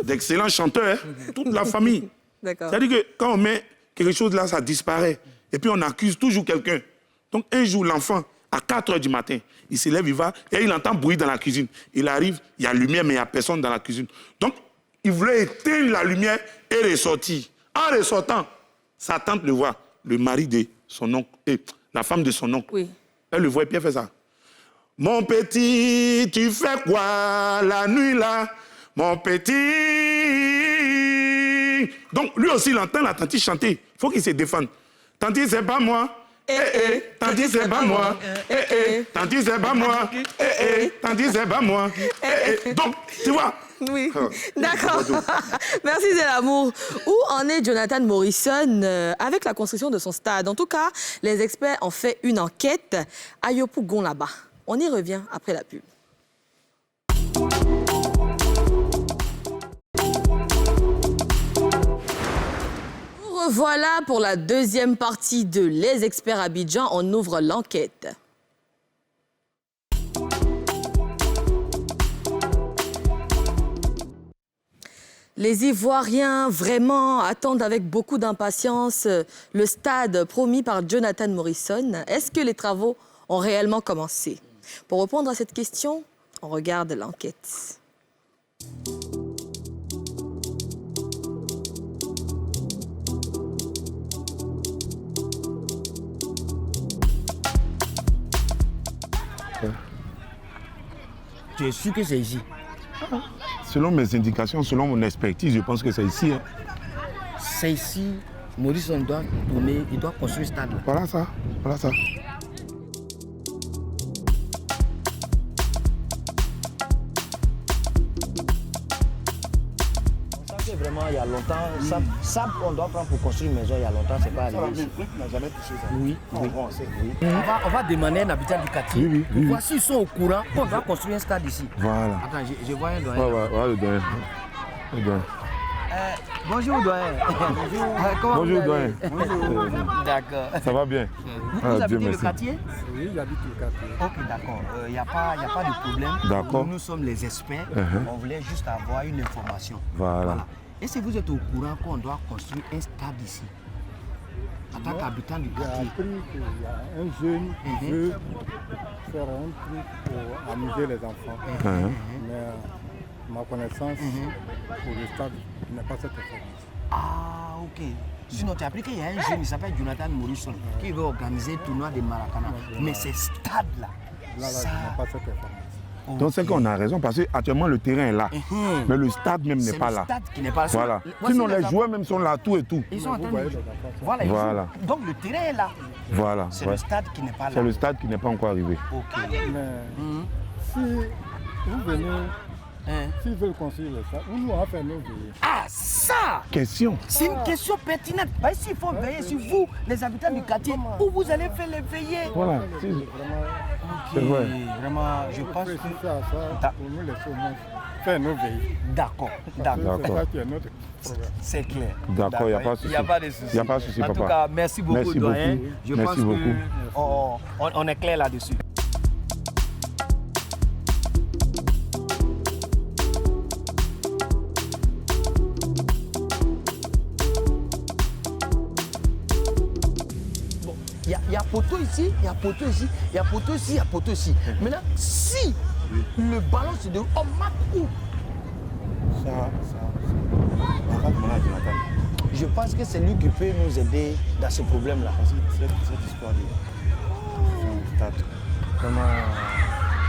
[SPEAKER 2] d'excellents chanteurs, hein, toute la famille.
[SPEAKER 1] D'accord.
[SPEAKER 2] C'est-à-dire que quand on met quelque chose là, ça disparaît. Et puis on accuse toujours quelqu'un. Donc un jour, l'enfant, à 4 h du matin, il se lève, il va, et il entend bruit dans la cuisine. Il arrive, il y a lumière, mais il n'y a personne dans la cuisine. Donc, il voulait éteindre la lumière et ressortir. En ressortant, sa tante le voit, le mari de son oncle, et la femme de son oncle.
[SPEAKER 1] Oui.
[SPEAKER 2] Elle le voit et puis elle fait ça. Mon petit, tu fais quoi la nuit là? Mon petit. Donc lui aussi, il entend la tante chanter. Il faut qu'il se défende. Tante, c'est pas moi. Tante, c'est pas moi. Tante, c'est pas moi. Tante, c'est pas moi. Donc, tu vois.
[SPEAKER 1] Oui, d'accord. Merci, c'est l'amour. Où en est Jonathan Morrison avec la construction de son stade? En tout cas, les experts ont fait une enquête à Yopougon là-bas. On y revient après la pub. Nous revoilà pour la deuxième partie de Les Experts Abidjan. On ouvre l'enquête. Les Ivoiriens vraiment attendent avec beaucoup d'impatience le stade promis par Jonathan Morrison. Est-ce que les travaux ont réellement commencé? Pour répondre à cette question, on regarde l'enquête.
[SPEAKER 3] Tu es sûr que c'est ici?
[SPEAKER 2] Selon mes indications, selon mon expertise, je pense que c'est ici. Hein.
[SPEAKER 3] C'est ici. Morrison doit tourner, il doit construire ce stade là.
[SPEAKER 2] Voilà ça, voilà ça.
[SPEAKER 3] Vraiment, il y a longtemps, ça on doit prendre pour construire une maison il y a longtemps, c'est pas arrivé ici.
[SPEAKER 2] On n'a jamais touché ça.
[SPEAKER 3] Oui, oui. On va demander à un habitant du quartier.
[SPEAKER 2] Oui, oui.
[SPEAKER 3] Voir s'ils sont au courant qu'on doit construire un stade ici.
[SPEAKER 2] Voilà.
[SPEAKER 3] Attends, je vois un doyen.
[SPEAKER 2] Ouais, le doyen. Le doyen.
[SPEAKER 3] Bonjour doyen.
[SPEAKER 2] Bonjour doyen.
[SPEAKER 3] D'accord.
[SPEAKER 2] Ça va bien?
[SPEAKER 3] Vous
[SPEAKER 2] Dieu
[SPEAKER 3] habitez le
[SPEAKER 2] merci.
[SPEAKER 3] quartier?
[SPEAKER 5] Oui, j'habite le quartier.
[SPEAKER 3] Ok, d'accord. Il n'y a pas de problème.
[SPEAKER 2] D'accord.
[SPEAKER 3] Nous sommes les experts. On voulait juste avoir une information.
[SPEAKER 2] Voilà.
[SPEAKER 3] Est-ce que vous êtes au courant qu'on doit construire un stade ici? En tant qu'habitant du
[SPEAKER 5] J'ai
[SPEAKER 3] quartier.
[SPEAKER 5] appris qu'il y a un jeune qui veut faire un truc pour amuser les enfants. Mais ma connaissance pour le stade n'est pas cette information.
[SPEAKER 3] Ah, ok. Sinon, tu as appris qu'il y a un jeune, il s'appelle Jonathan Morrison, qui veut organiser le tournoi de Maracana. Mais ce stade-là,
[SPEAKER 5] Là,
[SPEAKER 3] ça...
[SPEAKER 5] je n'ai pas cette information.
[SPEAKER 2] Donc c'est qu'on a raison parce qu'actuellement le terrain est là. Mais le stade même n'est pas là.
[SPEAKER 3] C'est le stade qui n'est pas là.
[SPEAKER 2] Voilà.
[SPEAKER 3] Voici
[SPEAKER 2] Sinon les
[SPEAKER 3] enfants.
[SPEAKER 2] joueurs même sont là, tout et tout.
[SPEAKER 3] Ils sont en train
[SPEAKER 5] Vous voyez
[SPEAKER 3] de...
[SPEAKER 5] les enfants.
[SPEAKER 3] Voilà, ils
[SPEAKER 2] Voilà.
[SPEAKER 3] jouent. Donc le terrain est là.
[SPEAKER 2] Voilà.
[SPEAKER 3] C'est
[SPEAKER 2] ouais.
[SPEAKER 3] le stade qui n'est pas là.
[SPEAKER 2] C'est le stade qui n'est pas encore arrivé.
[SPEAKER 3] Ok.
[SPEAKER 5] Mais si vous venez, s'ils veulent construire le stade, nous on va faire nos veillées.
[SPEAKER 3] Ah, ça!
[SPEAKER 2] Question.
[SPEAKER 3] C'est une question pertinente. Parce qu'il faut veiller sur vous, les habitants du quartier, où vous allez faire les veillées.
[SPEAKER 2] Voilà. C'est vrai.
[SPEAKER 3] Vraiment, je pense que...
[SPEAKER 5] Réfléchissez à ça pour nous laisser au moins faire nos veillées.
[SPEAKER 3] D'accord,
[SPEAKER 5] C'est
[SPEAKER 3] d'accord.
[SPEAKER 5] ça qui est notre problème.
[SPEAKER 3] C'est clair.
[SPEAKER 2] D'accord, il n'y a pas de souci.
[SPEAKER 3] Il n'y a pas de souci.
[SPEAKER 2] Il n'y a pas de souci,
[SPEAKER 3] En
[SPEAKER 2] papa.
[SPEAKER 3] tout cas, merci beaucoup,
[SPEAKER 2] Merci
[SPEAKER 3] doyen.
[SPEAKER 2] beaucoup.
[SPEAKER 3] Je
[SPEAKER 2] Merci
[SPEAKER 3] pense
[SPEAKER 2] beaucoup.
[SPEAKER 3] qu'on est clair là-dessus. Il y a poteau ici, il y a poteau ici, il y a poteau ici, il y a poteau ici. Maintenant, si le ballon se déroule, on marque où? Je pense que c'est lui qui peut nous aider dans ce problème-là.
[SPEAKER 6] Cette histoire de stade,
[SPEAKER 3] Vraiment.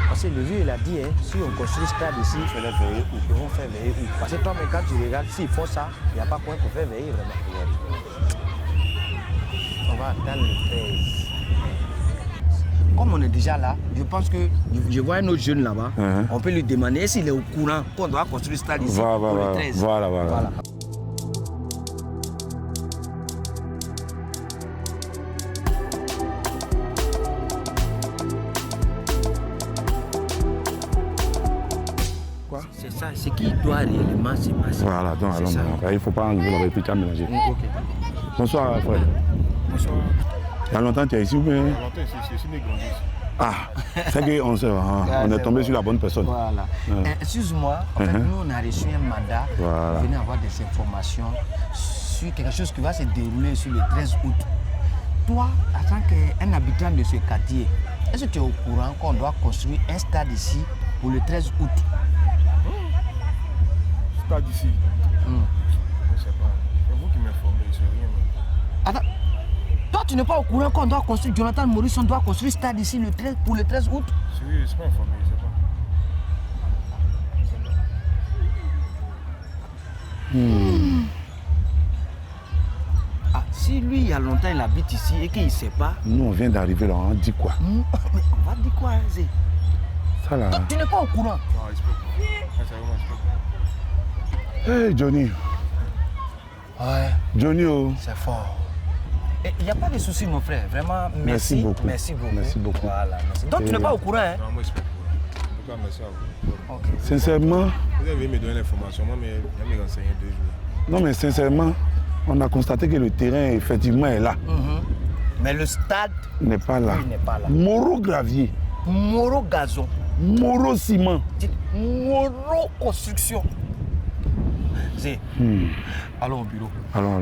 [SPEAKER 3] Parce que le vieux, il a dit, hein, si on construit ce stade ici,
[SPEAKER 6] il fallait veiller où?
[SPEAKER 3] ils vont faire veiller où? Parce que toi, mais quand tu regardes, s'ils font ça, il n'y a pas quoi pour faire veiller vraiment. On va attendre le 13. Comme on est déjà là, je pense que je vois un autre jeune là-bas. On peut lui demander s'il est au courant qu'on doit construire ce stade ici pour le 13.
[SPEAKER 2] Voilà.
[SPEAKER 3] C'est ça, ce qui doit réellement se passer.
[SPEAKER 2] Voilà, donc
[SPEAKER 3] C'est
[SPEAKER 2] allons.
[SPEAKER 3] ça.
[SPEAKER 2] Il ne faut pas enlever la répétition à mélanger.
[SPEAKER 3] Ok.
[SPEAKER 2] Bonsoir, frère.
[SPEAKER 5] Bonsoir.
[SPEAKER 2] Il y a longtemps que tu es ici ou bien?
[SPEAKER 5] Longtemps ici, né grandi ici.
[SPEAKER 2] Ah, c'est qu'on on est tombé sur la bonne personne.
[SPEAKER 3] Voilà. Excuse-moi, en fait, nous on a reçu un mandat
[SPEAKER 2] Voilà.
[SPEAKER 3] pour venir avoir des informations sur quelque chose qui va se dérouler sur le 13 août. Toi, en tant qu'un habitant de ce quartier, est-ce que tu es au courant qu'on doit construire un stade ici pour le 13 août?
[SPEAKER 5] Stade ici. Je ne sais pas. C'est vous qui m'informez, je ne sais rien.
[SPEAKER 3] Attends, toi tu n'es pas au courant qu'on doit construire, Jonathan Morrison doit construire un stade ici le 13, pour le 13 août?
[SPEAKER 5] Je ne suis pas informé, je ne sais pas.
[SPEAKER 3] Ah, si lui, il y a longtemps, il habite ici et qu'il ne sait pas,
[SPEAKER 2] Nous, on vient d'arriver là, on dit quoi?
[SPEAKER 3] mais on va dire quoi, Zé?
[SPEAKER 2] Ça là.
[SPEAKER 3] Toi, tu n'es pas au courant.
[SPEAKER 5] Non, je ne peux pas. Sincèrement, je ne peux pas.
[SPEAKER 2] Hey Johnny.
[SPEAKER 3] Ouais.
[SPEAKER 2] Johnny, oh.
[SPEAKER 3] C'est fort. Il n'y a pas de souci, mon frère. Vraiment, merci.
[SPEAKER 2] Merci beaucoup.
[SPEAKER 3] Merci beaucoup.
[SPEAKER 2] Merci beaucoup.
[SPEAKER 3] Voilà, merci. Donc, tu n'es pas au courant, hein?
[SPEAKER 5] Non, moi, je ne peux pas. En tout cas, merci à vous.
[SPEAKER 2] Sincèrement,
[SPEAKER 5] Vous avez me donner l'information, moi, mais je vais me renseigner 2 jours.
[SPEAKER 2] non mais sincèrement, on a constaté que le terrain, effectivement, est là.
[SPEAKER 3] Mais le stade
[SPEAKER 2] N'est pas là.
[SPEAKER 3] lui, n'est pas là.
[SPEAKER 2] Moro gravier,
[SPEAKER 3] Moro gazon,
[SPEAKER 2] Moro ciment.
[SPEAKER 3] Moro construction. C'est. Allons au bureau.
[SPEAKER 2] Alors.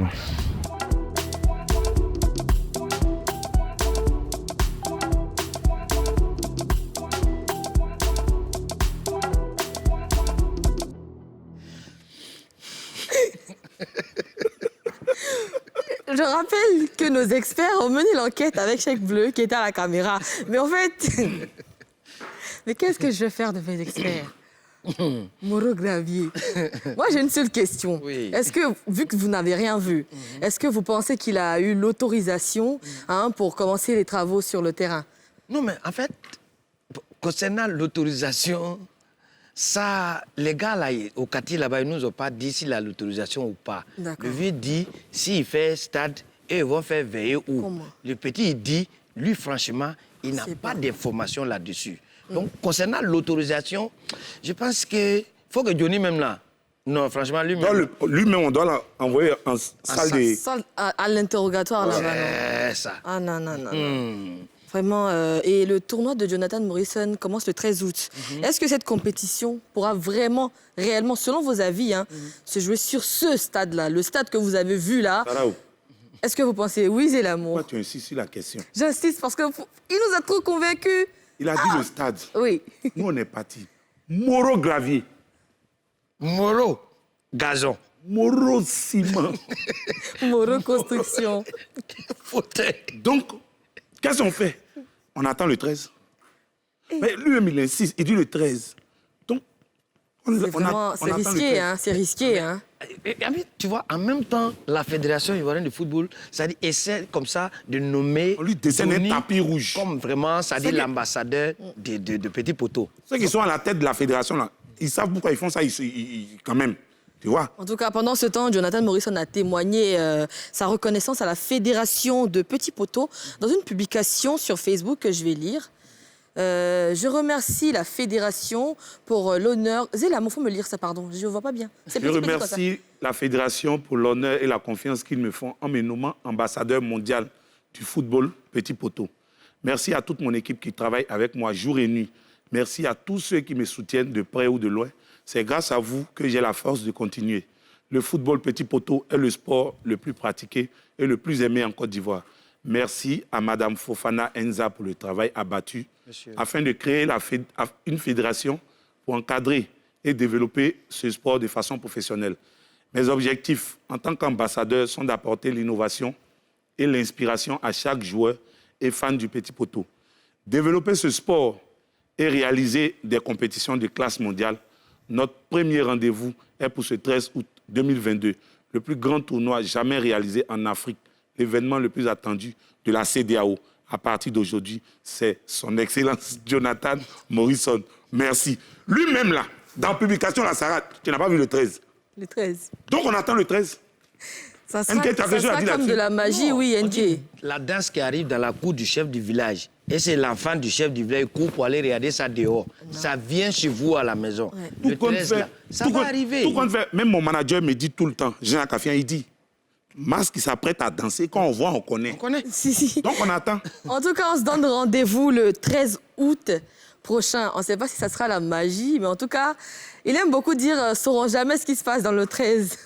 [SPEAKER 1] Je rappelle que nos experts ont mené l'enquête avec Chèque Bleu qui était à la caméra. Mais en fait... Mais qu'est-ce que je vais faire de mes experts? Moro Gravier. Moi, j'ai une seule question.
[SPEAKER 3] Oui.
[SPEAKER 1] Est-ce que, vu que vous n'avez rien vu, est-ce que vous pensez qu'il a eu l'autorisation pour commencer les travaux sur le terrain?
[SPEAKER 3] Non, mais en fait, concernant l'autorisation, ça, les gars là, au quartier là-bas, ils nous ont pas dit s'il a l'autorisation ou pas.
[SPEAKER 1] D'accord.
[SPEAKER 3] Le vieux dit, s'il fait stade, eux, ils vont faire veiller où.
[SPEAKER 1] Comment?
[SPEAKER 3] Le petit, il dit, lui, franchement, il n'a
[SPEAKER 1] C'est
[SPEAKER 3] pas
[SPEAKER 1] pas-
[SPEAKER 3] d'informations là-dessus. Donc, concernant l'autorisation, je pense que faut que Johnny même là, non, franchement, lui-même...
[SPEAKER 2] Lui-même, on doit l'envoyer en salle de...
[SPEAKER 1] Ça, à l'interrogatoire là-bas. non.
[SPEAKER 3] C'est ça.
[SPEAKER 1] Ah non, non, non. non. Vraiment. Et le tournoi de Jonathan Morrison commence le 13 août. Est-ce que cette compétition pourra vraiment, réellement, selon vos avis, se jouer sur ce stade-là, le stade que vous avez vu là?
[SPEAKER 2] Sarao,
[SPEAKER 1] Est-ce que vous pensez oui, c'est l'amour?
[SPEAKER 2] pourquoi tu insistes sur la question?
[SPEAKER 1] J'insiste parce qu'il nous a trop convaincus.
[SPEAKER 2] Il a dit le stade.
[SPEAKER 1] Oui.
[SPEAKER 2] Nous, on est partis. Moro gravier,
[SPEAKER 3] Moro, gazon,
[SPEAKER 2] Moro ciment.
[SPEAKER 1] Moro Construction.
[SPEAKER 3] fauteuil.
[SPEAKER 2] Donc, qu'est-ce qu'on fait? On attend le 13. Mais lui-même, il insiste. Il dit le 13. Donc,
[SPEAKER 1] C'est risqué, hein? C'est risqué, hein?
[SPEAKER 3] Et, tu vois, en même temps, la Fédération ivoirienne de football, ça dit, essaie comme ça de nommer...
[SPEAKER 2] On lui dessine un
[SPEAKER 3] Johnny
[SPEAKER 2] tapis rouge.
[SPEAKER 3] Comme vraiment, ça dit l'ambassadeur de Petit Poteau.
[SPEAKER 2] Ceux qui sont à la tête de la fédération, là, ils savent pourquoi ils font ça, quand même. Tu vois?
[SPEAKER 1] En tout cas, pendant ce temps, Jonathan Morrison a témoigné sa reconnaissance à la Fédération de Petit Poteau dans une publication sur Facebook que je vais lire. Je remercie la Fédération pour l'honneur... Zélam, il faut me lire ça, pardon, je ne vois pas bien. C'est
[SPEAKER 2] Je
[SPEAKER 1] petit, petit, comme ça.
[SPEAKER 2] remercie la fédération pour l'honneur et la confiance qu'ils me font en me nommant ambassadeur mondial du football Petit Poteau. Merci à toute mon équipe qui travaille avec moi jour et nuit. Merci à tous ceux qui me soutiennent de près ou de loin. C'est grâce à vous que j'ai la force de continuer. Le football Petit Poteau est le sport le plus pratiqué et le plus aimé en Côte d'Ivoire. Merci à Mme Fofana Enza pour le travail abattu afin de créer une fédération pour encadrer et développer ce sport de façon professionnelle. Mes objectifs en tant qu'ambassadeur sont d'apporter l'innovation et l'inspiration à chaque joueur et fan du Petit Poteau. Développer ce sport et réaliser des compétitions de classe mondiale. Notre premier rendez-vous est pour ce 13 août 2022, le plus grand tournoi jamais réalisé en Afrique, l'événement le plus attendu de la CEDEAO. À partir d'aujourd'hui, c'est son Excellence Jonathan Morrison. Merci. Lui-même, là, dans la publication, la Sarah, tu n'as pas vu le 13.
[SPEAKER 1] Le 13.
[SPEAKER 2] Donc, on attend le 13.
[SPEAKER 1] Ça
[SPEAKER 2] NK, tu as quelque chose à dire
[SPEAKER 1] comme
[SPEAKER 2] là-dessus?
[SPEAKER 1] de la magie, oui,
[SPEAKER 3] On
[SPEAKER 1] NK.
[SPEAKER 3] dit la danse qui arrive dans la cour du chef du village. Et c'est l'enfant du chef du village qui court pour aller regarder ça dehors. Ça vient chez vous à la maison.
[SPEAKER 1] Ouais.
[SPEAKER 3] Le 13, là, ça va arriver.
[SPEAKER 2] Tout compte fait, même mon manager me dit tout le temps, Jean Akafian, il dit, Mas qui s'apprête à danser, quand on voit, on connaît.
[SPEAKER 3] On connaît.
[SPEAKER 1] Si, si.
[SPEAKER 2] Donc, on attend.
[SPEAKER 1] En tout cas, on se donne rendez-vous le 13 août prochain. On ne sait pas si ça sera la magie, mais en tout cas, il aime beaucoup dire sauront jamais ce qui se passe dans le 13.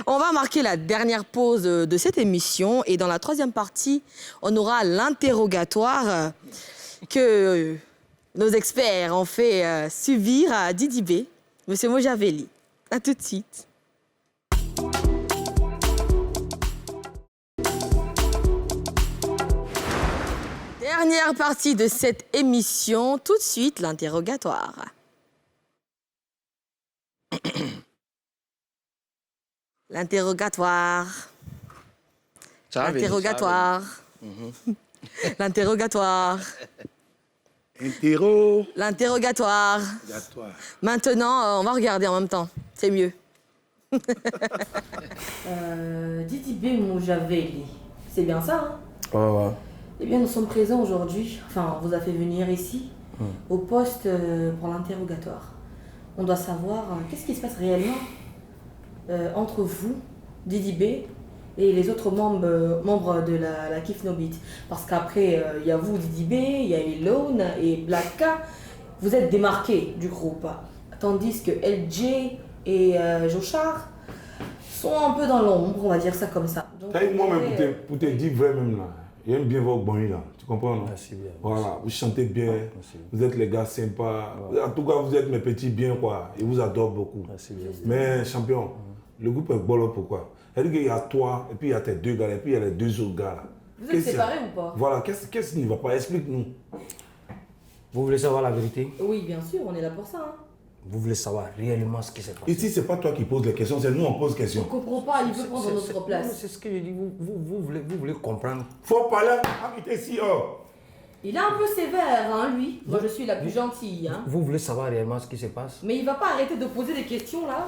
[SPEAKER 1] On va marquer la dernière pause de cette émission et dans la troisième partie, on aura l'interrogatoire que nos experts ont fait subir à Didi B, Monsieur Mojavelli. À tout de suite. Dernière partie de cette émission, tout de suite l'interrogatoire. L'interrogatoire.
[SPEAKER 3] Ça va venir,
[SPEAKER 1] L'interrogatoire. L'interrogatoire.
[SPEAKER 2] Interro.
[SPEAKER 1] L'interrogatoire.
[SPEAKER 2] Obligatoire.
[SPEAKER 1] Maintenant, on va regarder en même temps. C'est mieux. Didi B. Mojavelli. C'est bien ça, hein?
[SPEAKER 3] Ouais.
[SPEAKER 1] Eh bien, nous sommes présents aujourd'hui, enfin, on vous a fait venir ici, au poste pour l'interrogatoire. On doit savoir qu'est-ce qui se passe réellement entre vous Didi B et les autres membres de la Kif No Beat. Parce qu'après, il y a vous, Didi B, il y a Elone et Black K. Vous êtes démarqués du groupe. Tandis que LJ et Jochard sont un peu dans l'ombre, on va dire ça comme ça. Donc,
[SPEAKER 7] Moi-même, pour te dire vrai même là, j'aime bien votre bonne là, tu comprends non?
[SPEAKER 6] Merci bien.
[SPEAKER 7] Voilà, vous chantez bien,
[SPEAKER 6] Merci.
[SPEAKER 7] vous êtes les gars sympas. En tout cas, vous êtes mes petits bien quoi, ils vous adorent beaucoup.
[SPEAKER 6] Merci bien.
[SPEAKER 7] Mais champion, le groupe est bolo pourquoi? C'est-à-dire qu'il y a toi, et puis il y a tes deux gars, et puis il y a les deux autres gars là.
[SPEAKER 1] Vous êtes séparés ou pas?
[SPEAKER 7] Voilà, qu'est-ce qui ne va pas? Explique-nous.
[SPEAKER 8] Vous voulez savoir la vérité?
[SPEAKER 1] Oui, bien sûr, on est là pour ça. Hein.
[SPEAKER 8] Vous voulez savoir réellement ce qui s'est passé?
[SPEAKER 7] Ici, c'est pas toi qui poses les questions, c'est nous on pose
[SPEAKER 1] On
[SPEAKER 7] questions.
[SPEAKER 1] ne comprend pas, il veut prendre notre
[SPEAKER 8] Non,
[SPEAKER 1] place.
[SPEAKER 8] c'est ce que je dis. Vous voulez comprendre?
[SPEAKER 7] Faut parler, habitez ici, oh.
[SPEAKER 1] Il est un peu sévère, hein, lui. Moi, je suis la plus gentille. Hein.
[SPEAKER 8] Vous voulez savoir réellement ce qui se passe?
[SPEAKER 1] Mais il va pas arrêter de poser des questions, là.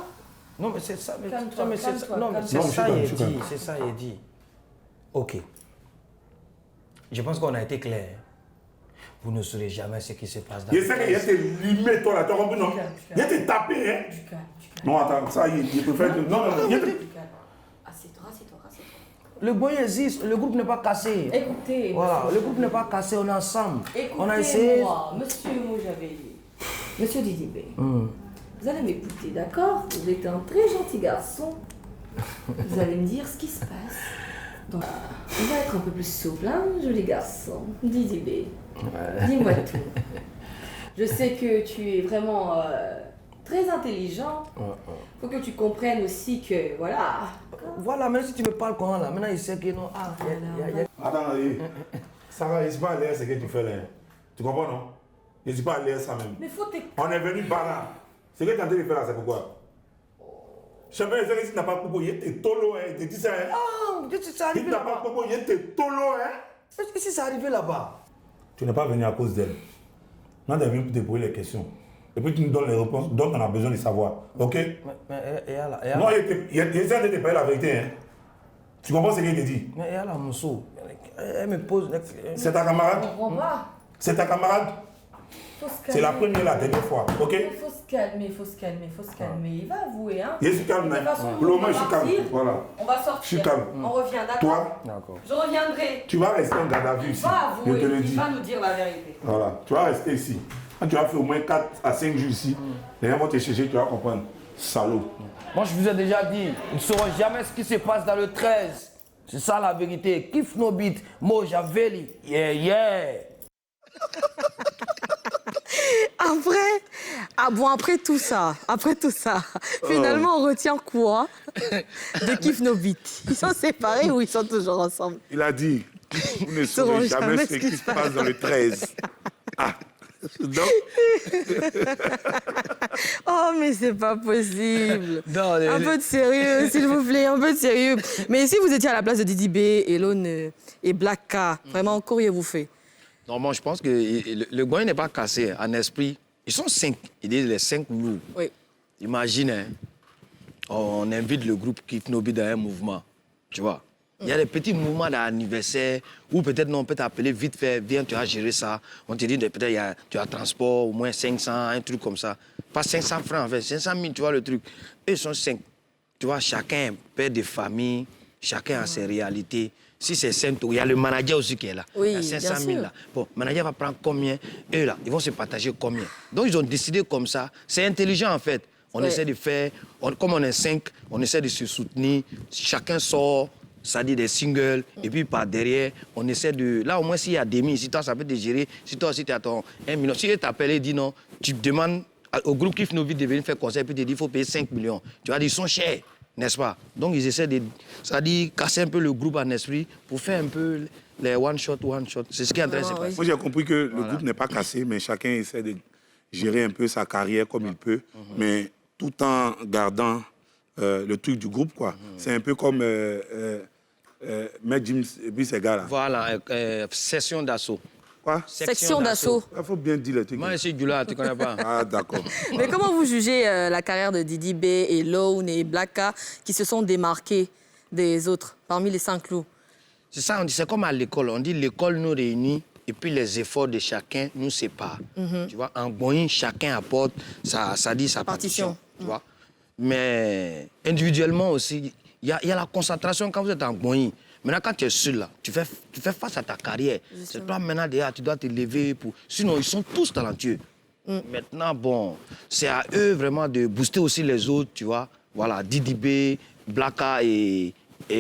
[SPEAKER 8] Non, mais c'est ça. Mais,
[SPEAKER 1] Calme-toi,
[SPEAKER 8] non, mais c'est
[SPEAKER 1] calme-toi,
[SPEAKER 8] ça. Non, mais c'est
[SPEAKER 1] calme-toi.
[SPEAKER 8] ça,
[SPEAKER 7] Non,
[SPEAKER 8] il
[SPEAKER 7] je
[SPEAKER 8] est
[SPEAKER 7] suis calme.
[SPEAKER 8] dit. C'est ça, il est dit. Ok. Je pense qu'on a été clair. Vous ne saurez jamais ce qui se passe dans
[SPEAKER 7] Je sais qu'il y a tes limites, toi là, tu as compris, non? Il y a tes tapés, hein?
[SPEAKER 1] Du calme, du calme.
[SPEAKER 7] Non, attends, ça, il préfère. Non, non, il y a tes.
[SPEAKER 1] Du calme. Assieds-toi, assieds-toi, assieds-toi.
[SPEAKER 8] Le boy existe, le groupe n'est pas cassé.
[SPEAKER 1] Écoutez,
[SPEAKER 8] Voilà,
[SPEAKER 1] monsieur.
[SPEAKER 8] le groupe n'est pas cassé, on est ensemble. On a essayé.
[SPEAKER 1] Écoutez-moi, monsieur Mojaveli. Monsieur Didi B. Vous allez m'écouter, d'accord? Vous êtes un très gentil garçon. Vous allez me dire ce qui se passe. Donc, on va être un peu plus souple, hein, joli garçon. Didi B. Dis-moi tout. Je sais que tu es vraiment très intelligent. Faut que tu comprennes aussi que, voilà.
[SPEAKER 8] Voilà, mais si tu me parles comment là, maintenant il sait que non. Ah, y a-
[SPEAKER 7] Attends, Sarah, il ne pas à l'air ce que tu fais là. Tu comprends, non? Je ne suis pas à l'air ça même.
[SPEAKER 1] Mais faut t'écouter.
[SPEAKER 7] On est venu par là. Ce que tu es en train de faire là, c'est pourquoi? Champion, il sait que si tu n'as pas de popo, il est tolo, hein. Il te dit ça, hein.
[SPEAKER 8] Ah, c'est
[SPEAKER 7] Si tu
[SPEAKER 8] arrivé
[SPEAKER 7] n'as pas de
[SPEAKER 8] là-bas.
[SPEAKER 7] popo, il est tolo, hein.
[SPEAKER 8] Est-ce que si c'est arrivé là-bas?
[SPEAKER 7] Tu n'es pas venu à cause d'elle. On est venu pour te poser les questions. Et puis tu nous donnes les réponses dont on a besoin de savoir. Ok?
[SPEAKER 8] Mais et là,
[SPEAKER 7] Non, il essaie de te parler la vérité, hein. Tu comprends ce qu'il te dit?
[SPEAKER 8] mais elle a mon saut. Elle me pose.
[SPEAKER 7] C'est ta
[SPEAKER 1] Je
[SPEAKER 7] camarade?
[SPEAKER 1] comprends pas.
[SPEAKER 7] C'est ta camarade?
[SPEAKER 1] Faut se calmer.
[SPEAKER 7] C'est la première et la dernière fois, ok?
[SPEAKER 1] Il faut se calmer, faut se calmer, faut se calmer. Il va avouer, hein.
[SPEAKER 7] Je suis calme,
[SPEAKER 1] De toute
[SPEAKER 7] hein.
[SPEAKER 1] façon,
[SPEAKER 7] Pour le
[SPEAKER 1] on
[SPEAKER 7] moment,
[SPEAKER 1] va
[SPEAKER 7] je suis calme.
[SPEAKER 1] partir.
[SPEAKER 7] Voilà.
[SPEAKER 1] On va sortir.
[SPEAKER 7] Je suis calme.
[SPEAKER 1] On revient, d'accord?
[SPEAKER 7] Toi,
[SPEAKER 8] D'accord.
[SPEAKER 1] Je reviendrai.
[SPEAKER 7] tu vas rester en garde à vue
[SPEAKER 1] Il
[SPEAKER 7] ici.
[SPEAKER 1] va
[SPEAKER 7] Je
[SPEAKER 1] avouer.
[SPEAKER 7] te le
[SPEAKER 1] Il
[SPEAKER 7] dis.
[SPEAKER 1] va nous dire la vérité.
[SPEAKER 7] Voilà. Tu vas rester ici. Quand tu vas faire au moins 4 à 5 jours ici, les gens vont te chercher, tu vas comprendre. Salaud.
[SPEAKER 8] Moi, je vous ai déjà dit, ils ne sauront jamais ce qui se passe dans le 13. C'est ça la vérité. Kif No Beat, Mojaveli. Yeah, yeah.
[SPEAKER 1] Après tout ça, finalement, on retient quoi de Kif No Beat? Ils sont séparés ou ils sont toujours ensemble?
[SPEAKER 2] Il a dit, vous ne
[SPEAKER 1] Saurons
[SPEAKER 2] saurez jamais ce qui se passe dans le 13. Ah. Donc,
[SPEAKER 1] Oh, mais c'est pas possible.
[SPEAKER 8] Non,
[SPEAKER 1] Un peu de sérieux, s'il vous plaît, un peu de sérieux. Mais si vous étiez à la place de Didi B, Elone et Black K, vraiment, qu'auriez-vous fait?
[SPEAKER 3] Normalement, je pense que le goin n'est pas cassé en esprit. Ils sont 5. Ils disent les 5 loups.
[SPEAKER 1] Oui.
[SPEAKER 3] Imagine, hein, on invite le groupe Kif No Beat dans un mouvement. Tu vois? Il y a des petits mouvements d'anniversaire où peut-être non, on peut t'appeler vite fait, viens, tu as géré ça. On te dit peut-être tu as transport, au moins 500, un truc comme ça. Pas 500 francs en fait, 500 000, tu vois le truc. Eux, ils sont 5. Tu vois, chacun père de famille, chacun a ses réalités. Si c'est 5, il y a le manager aussi qui est là.
[SPEAKER 1] Oui,
[SPEAKER 3] il y a 500 000
[SPEAKER 1] bien
[SPEAKER 3] là. Bon, le manager va prendre combien? Eux là, ils vont se partager combien? Donc ils ont décidé comme ça. C'est intelligent en fait. On
[SPEAKER 1] Ouais.
[SPEAKER 3] essaie de faire, comme on est 5, on essaie de se soutenir. Chacun sort, ça dit des singles, et puis par derrière, on essaie de... Là, au moins, s'il y a des mille, si toi, ça peut te gérer, si toi aussi, tu as ton 1 million. Si il t'appelle et dit non, tu demandes au groupe Kif No Beat de venir faire concert, puis tu dis il faut payer 5 millions. Tu vas dire, ils sont chers, n'est-ce pas? Donc, ils essaient de... Ça dit casser un peu le groupe en esprit pour faire un peu les one shot. C'est ce qui est en train de se passer.
[SPEAKER 2] moi, j'ai compris que le groupe n'est pas cassé, mais chacun essaie de gérer un peu sa carrière comme il peut, mais tout en gardant le truc du groupe, quoi. C'est un peu comme Maître James et puis ces gars-là.
[SPEAKER 3] Voilà, session d'assaut.
[SPEAKER 2] Quoi?
[SPEAKER 1] Section d'assaut.
[SPEAKER 2] Il faut bien dire le truc.
[SPEAKER 3] Moi, je suis du là, tu connais pas?
[SPEAKER 2] Ah, d'accord.
[SPEAKER 1] Mais comment vous jugez la carrière de Didi B et Lone et Black K qui se sont démarqués des autres, parmi les 5 loups?
[SPEAKER 3] C'est ça, on dit, c'est comme à l'école. On dit l'école nous réunit et puis les efforts de chacun nous séparent. Tu vois, en Boeing, chacun apporte ça dit sa partition. Tu vois. Mais individuellement aussi, il y a la concentration quand vous êtes en Goï. Maintenant, quand tu es seul, là, tu fais face à ta carrière. C'est toi maintenant, déjà, tu dois te lever. Sinon, ils sont tous talentueux. Maintenant, bon, c'est à eux vraiment de booster aussi les autres, tu vois. Voilà, Didi B, Blacka et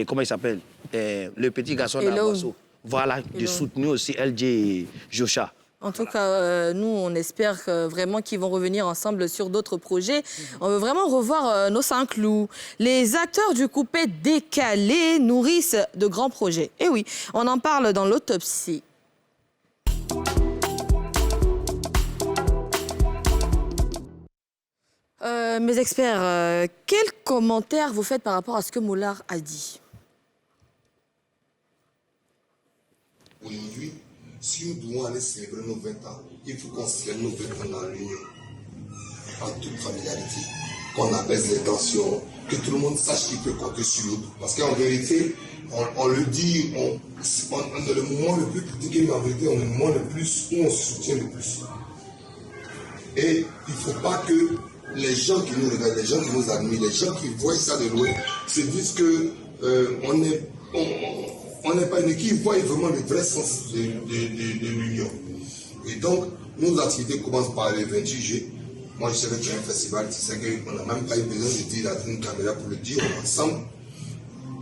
[SPEAKER 3] comment il s'appelle le petit garçon d'Aboisseau. Voilà, de soutenir aussi LJ et Jocha.
[SPEAKER 1] En tout cas, nous, on espère vraiment qu'ils vont revenir ensemble sur d'autres projets. On veut vraiment revoir nos Saint-Cloud. Les acteurs du coupé décalé nourrissent de grands projets. Et oui, on en parle dans l'autopsie. Mes experts, quels commentaires vous faites par rapport à ce que Moulard a dit?
[SPEAKER 9] Aujourd'hui, si nous devons aller célébrer nos 20 ans, il faut qu'on célèbre nos 20 ans dans l'union, en toute familiarité, qu'on apaise les tensions, que tout le monde sache qu'il peut compter sur nous. Parce qu'en vérité, on le dit, on est le moment le plus critiqué, mais en vérité, on est le moment le plus où on se soutient le plus. Et il ne faut pas que les gens qui nous regardent, les gens qui nous admirent, les gens qui voient ça de loin, se disent que on n'est pas une équipe, ils voient vraiment le vrai sens de l'union. Et donc, nos activités commencent par le 28 juillet. Moi, je sais que tu as un festival, tu sais qu'on n'a même pas eu besoin de dire dans une caméra pour le dire, on est ensemble.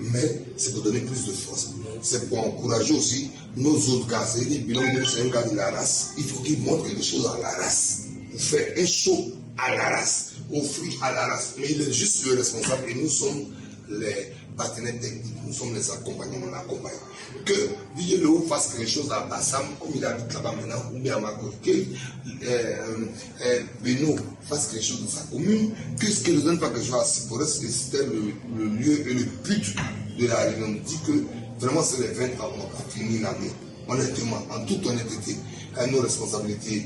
[SPEAKER 9] Mais c'est pour donner plus de force. C'est pour encourager aussi nos autres gars. C'est-à-dire, c'est un gars de la race. Il faut qu'il montre quelque chose à la race. Pour faire un show à la race, offrir à la race. Mais il est juste le responsable et nous sommes les partenaires techniques, nous sommes les accompagnants, on l'accompagne. Que DJ Léo fasse quelque chose à Bassam, comme il habite là-bas maintenant, ou bien à Makori, que Beno fasse quelque chose dans sa commune, que ce que ne donne pas quelque chose à Siporès, c'était le lieu et le but de la réunion. On dit que vraiment c'est les 20 ans, on n'a pas fini l'année. Honnêtement, en toute honnêteté, nos responsabilités,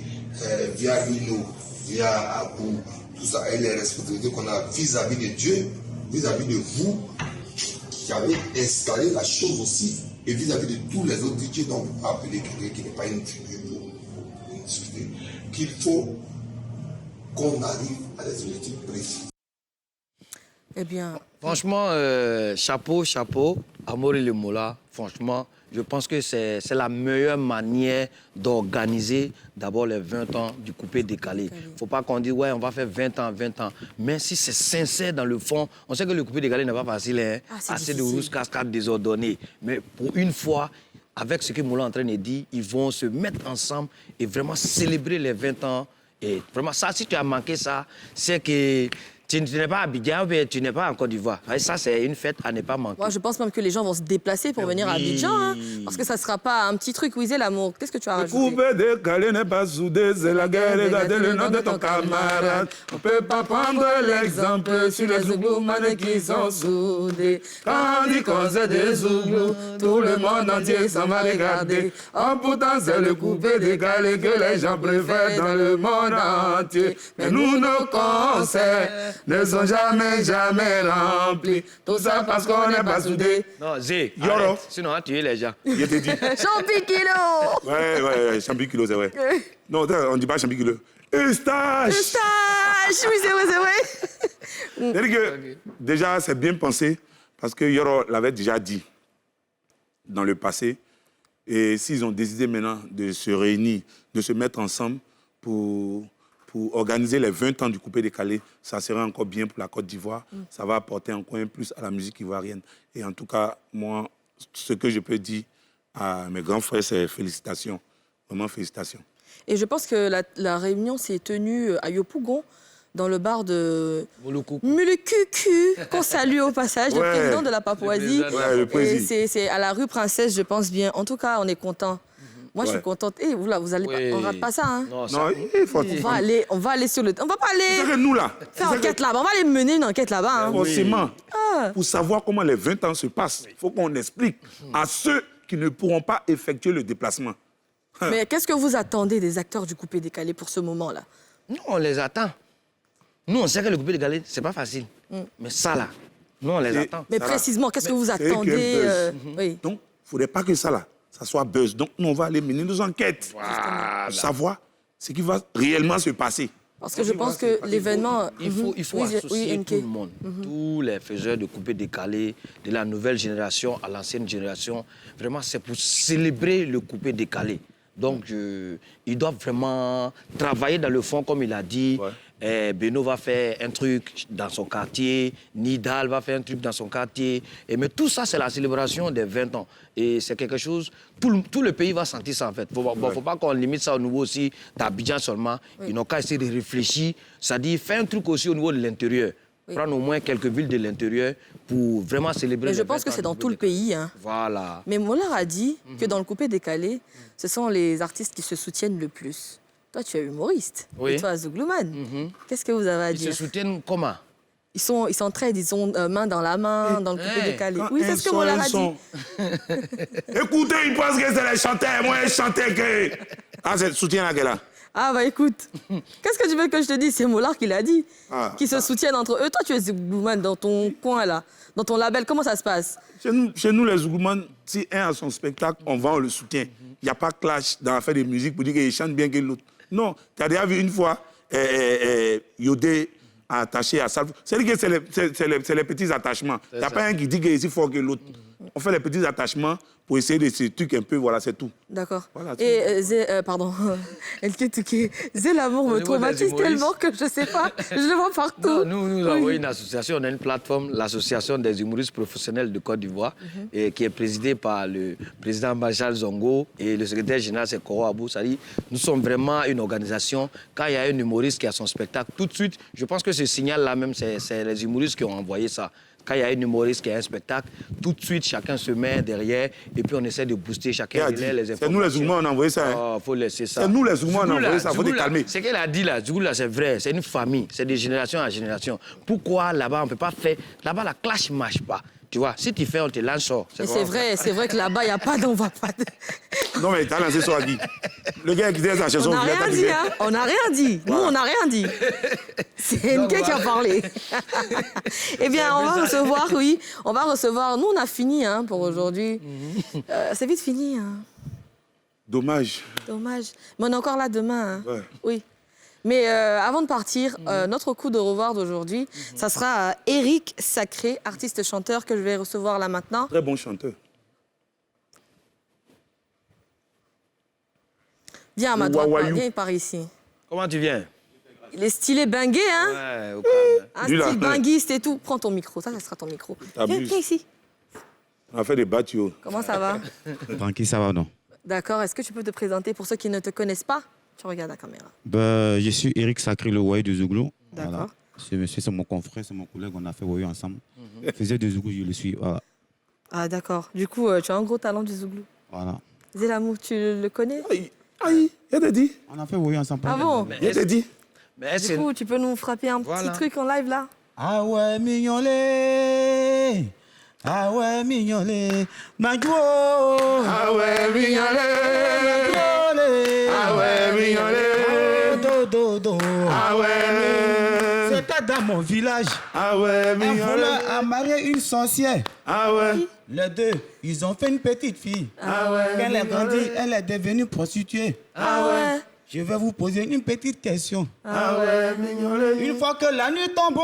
[SPEAKER 9] via Rino, via Abou, tout ça, et les responsabilités qu'on a vis-à-vis de Dieu, vis-à-vis de vous, qui avez installé la chose aussi, et vis-à-vis de tous les autres DJ, donc vous appelez quelqu'un qui n'est pas une figure pour insulter, qu'il faut qu'on arrive à des objectifs précis.
[SPEAKER 1] Eh bien...
[SPEAKER 3] Franchement, chapeau, Amaury Le Moula, franchement, je pense que c'est la meilleure manière d'organiser d'abord les 20 ans du coupé décalé. Il ne faut pas qu'on dise, ouais, on va faire 20 ans. Mais si c'est sincère dans le fond, on sait que le coupé décalé n'est pas facile, hein, assez de rouges cascades désordonnées. Mais pour une fois, avec ce que Moula est en train de dire, ils vont se mettre ensemble et vraiment célébrer les 20 ans. Et vraiment, ça, si tu as manqué ça, c'est que... Tu n'es pas à Abidjan, mais tu n'es pas en Côte d'Ivoire. Ça, c'est une fête à ne pas manquer.
[SPEAKER 1] Moi, je pense même que les gens vont se déplacer pour venir à Abidjan. Hein, parce que ça ne sera pas un petit truc. Wisé, l'amour. Qu'est-ce que tu as rajouté?
[SPEAKER 2] Le coupé décalé n'est pas soudé, c'est la guerre. Regardez le nom de ton camarade. On ne peut pas prendre l'exemple sur les Zougloumanes qui sont soudés. Quand on dit qu'on c'est des Zouglous, tout le monde entier s'en va regarder. Oh, pourtant, c'est le coupé décalé que les gens préfèrent dans le monde entier. Mais nous, nos concerts ne sont jamais remplis. Tout ça parce qu'on n'est pas soudés.
[SPEAKER 3] Non, Zé,
[SPEAKER 2] Yoro.
[SPEAKER 3] Sinon, on va tuer les gens.
[SPEAKER 2] Je t'ai dit.
[SPEAKER 1] Champikilo.
[SPEAKER 2] Ouais, Champikilo, c'est vrai. Non, on ne dit pas Champikilo. Eustache.
[SPEAKER 1] Eustache, oui, c'est vrai.
[SPEAKER 2] C'est-à-dire que, déjà, c'est bien pensé, parce que Yoro l'avait déjà dit dans le passé. Et s'ils ont décidé maintenant de se réunir, de se mettre ensemble pour organiser les 20 ans du coupé décalé, ça serait encore bien pour la Côte d'Ivoire. Ça va apporter encore un plus à la musique ivoirienne. Et en tout cas, moi, ce que je peux dire à mes grands frères, c'est félicitations. Vraiment félicitations.
[SPEAKER 1] Et je pense que la réunion s'est tenue à Yopougon, dans le bar de Mulukuku, qu'on salue au passage, le président de la Papouasie.
[SPEAKER 2] Le président.
[SPEAKER 1] C'est à la rue Princesse, je pense bien. En tout cas, on est content. Moi, je suis contente. Et vous, là, vous allez pas... On rate pas ça, hein?
[SPEAKER 2] Non, il faut...
[SPEAKER 1] On va aller sur le... On va pas aller...
[SPEAKER 2] C'est que nous, là...
[SPEAKER 1] faire enquête là-bas. On va aller mener une enquête là-bas. Hein.
[SPEAKER 2] Forcément. Pour savoir comment les 20 ans se passent, il faut qu'on explique à ceux qui ne pourront pas effectuer le déplacement.
[SPEAKER 1] Mais qu'est-ce que vous attendez des acteurs du coupé décalé pour ce moment-là?
[SPEAKER 3] Nous, on les attend. Nous, on sait que le coupé décalé, c'est pas facile. Mais ça, là, nous, on les attend.
[SPEAKER 1] Mais précisément, qu'est-ce que vous attendez
[SPEAKER 2] oui. Donc, il ne faudrait pas que ça, là, ça soit buzz. Donc, nous, on va aller mener nos enquêtes pour savoir ce qui va réellement se passer.
[SPEAKER 1] Parce que je pense que l'événement...
[SPEAKER 3] Il faut
[SPEAKER 1] Oui,
[SPEAKER 3] associer
[SPEAKER 1] NK.
[SPEAKER 3] tout le monde, tous les faiseurs de coupés décalés, de la nouvelle génération à l'ancienne génération. Vraiment, c'est pour célébrer le coupé décalé. Donc, ils doivent vraiment travailler dans le fond, comme il a dit. Beno va faire un truc dans son quartier, Nidal va faire un truc dans son quartier. Mais tout ça, c'est la célébration des 20 ans. Et c'est quelque chose, tout le pays va sentir ça en fait. Il ne faut pas qu'on limite ça au niveau aussi d'Abidjan seulement. Ils n'ont qu'à essayer de réfléchir. C'est-à-dire, faire un truc aussi au niveau de l'intérieur. Prendre au moins quelques villes de l'intérieur pour vraiment célébrer.
[SPEAKER 1] Mais je pense que c'est dans tout le pays. Hein.
[SPEAKER 3] Voilà.
[SPEAKER 1] Mais Molar a dit que dans le coupé décalé, ce sont les artistes qui se soutiennent le plus. Toi, tu es humoriste.
[SPEAKER 3] Oui.
[SPEAKER 1] Et toi, Zouglouman. Qu'est-ce que vous avez à dire?
[SPEAKER 3] Ils se soutiennent comment?
[SPEAKER 1] Ils s'entraident, ils ont main dans la main, dans le coupé décalé. Oui, c'est ce que Molar a dit.
[SPEAKER 2] Écoutez, ils pensent que c'est les chanteurs. Moi, je chantais que... Ah, c'est le soutien à quel là?
[SPEAKER 1] Ah bah écoute, qu'est-ce que tu veux que je te dise? C'est Molar qui l'a dit. Qui se soutiennent entre eux. Toi, tu es Zouglouman dans ton coin là, dans ton label. Comment ça se passe?
[SPEAKER 2] Chez nous, les Zouglouman, si un a son spectacle, on le soutient. Il n'y a pas de clash dans l'affaire de musique pour dire qu'il chante bien que l'autre. Non, tu as déjà vu une fois Yodé attaché à Salvo. C'est-à-dire que c'est les petits attachements. Il n'y a pas un qui dit qu'il est aussi fort que l'autre. On fait les petits attachements pour essayer de ces trucs un peu, voilà, c'est tout.
[SPEAKER 1] D'accord.
[SPEAKER 2] Voilà,
[SPEAKER 1] et pardon, Zé l'amour me traumatise tellement que je ne sais pas, je le vois partout.
[SPEAKER 3] Non, nous avons une association, on a une plateforme, l'association des humoristes professionnels de Côte d'Ivoire, qui est présidée par le président Bachal Zongo et le secrétaire général, c'est Koro Abou. Nous sommes vraiment une organisation. Quand il y a un humoriste qui a son spectacle, tout de suite, je pense que ce signal-là même, c'est les humoristes qui ont envoyé ça. Quand il y a un humoriste qui a un spectacle, tout de suite, chacun se met derrière et puis on essaie de booster chacun les informations.
[SPEAKER 2] C'est nous les Zougouman, on a envoyé ça.
[SPEAKER 3] Oh, faut laisser ça.
[SPEAKER 2] C'est nous les Zougouman, on a envoyé ça, il faut te calmer.
[SPEAKER 3] Ce qu'elle a dit là, Zougoula, c'est vrai, c'est une famille, c'est de génération en génération. Pourquoi là-bas, on ne peut pas faire... Là-bas, la clash ne marche pas. Tu vois, si tu fais, on te lance sort.
[SPEAKER 1] C'est vrai que là-bas, il n'y a pas d'on va pas...
[SPEAKER 2] Non, mais t'as lancé ça à qui? Le gars qui disait sa chanson...
[SPEAKER 1] On n'a rien dit, hein. On n'a rien dit. Nous, on n'a rien dit. C'est NK qui a parlé. Eh bien, on va recevoir, on va recevoir... Nous, on a fini hein, pour aujourd'hui. C'est vite fini. Hein.
[SPEAKER 2] Dommage.
[SPEAKER 1] Mais on est encore là demain. Hein.
[SPEAKER 2] Ouais.
[SPEAKER 1] Oui. Mais avant de partir, notre coup de revoir d'aujourd'hui, ça sera Eric Sacré, artiste-chanteur que je vais recevoir là maintenant.
[SPEAKER 2] Très bon chanteur.
[SPEAKER 1] Viens à ma droite, viens par ici.
[SPEAKER 3] Comment tu viens?
[SPEAKER 1] Il est stylé bingué, hein?
[SPEAKER 3] Ouais, au calme.
[SPEAKER 1] Un style binguiste et tout. Prends ton micro, ça sera ton micro. Viens ici.
[SPEAKER 2] On a fait des bâtiments.
[SPEAKER 1] Comment ça va?
[SPEAKER 6] Tranquille, ça va, non?
[SPEAKER 1] D'accord, est-ce que tu peux te présenter pour ceux qui ne te connaissent pas? Tu regardes la caméra.
[SPEAKER 6] Je suis Eric Sacré, le Woyou de Zouglou.
[SPEAKER 1] D'accord.
[SPEAKER 6] Voilà. Ce monsieur, c'est mon confrère, c'est mon collègue, on a fait Woyou ensemble. Il faisait de Zouglou, je le suis. Voilà.
[SPEAKER 1] Ah, d'accord. Du coup, tu as un gros talent du Zouglou.
[SPEAKER 6] Voilà.
[SPEAKER 1] Zélamou, tu le connais?
[SPEAKER 2] Aïe, il t'a dit.
[SPEAKER 6] On a fait Woyou ensemble.
[SPEAKER 1] Ah bon?
[SPEAKER 2] Il t'a dit.
[SPEAKER 1] Du coup, tu peux nous frapper un petit truc en live là?
[SPEAKER 6] Ah ouais, mignolé. Ah ouais, mignolé. Magou.
[SPEAKER 2] Ah ouais, mignolé. Ah ouais, mignolé.
[SPEAKER 6] Do.
[SPEAKER 2] Ah ouais.
[SPEAKER 6] C'était dans mon village.
[SPEAKER 2] Ah ouais,
[SPEAKER 6] Un
[SPEAKER 2] mignolé.
[SPEAKER 6] voleur a marié une sorcière.
[SPEAKER 2] Ah ouais.
[SPEAKER 6] Les deux, ils ont fait une petite fille.
[SPEAKER 2] Ah ouais.
[SPEAKER 6] Quand elle est grandie, elle est devenue prostituée.
[SPEAKER 1] Ah ouais.
[SPEAKER 6] Je vais vous poser une petite question.
[SPEAKER 2] Ah ouais, mignolé.
[SPEAKER 6] Une fois que la nuit tombe,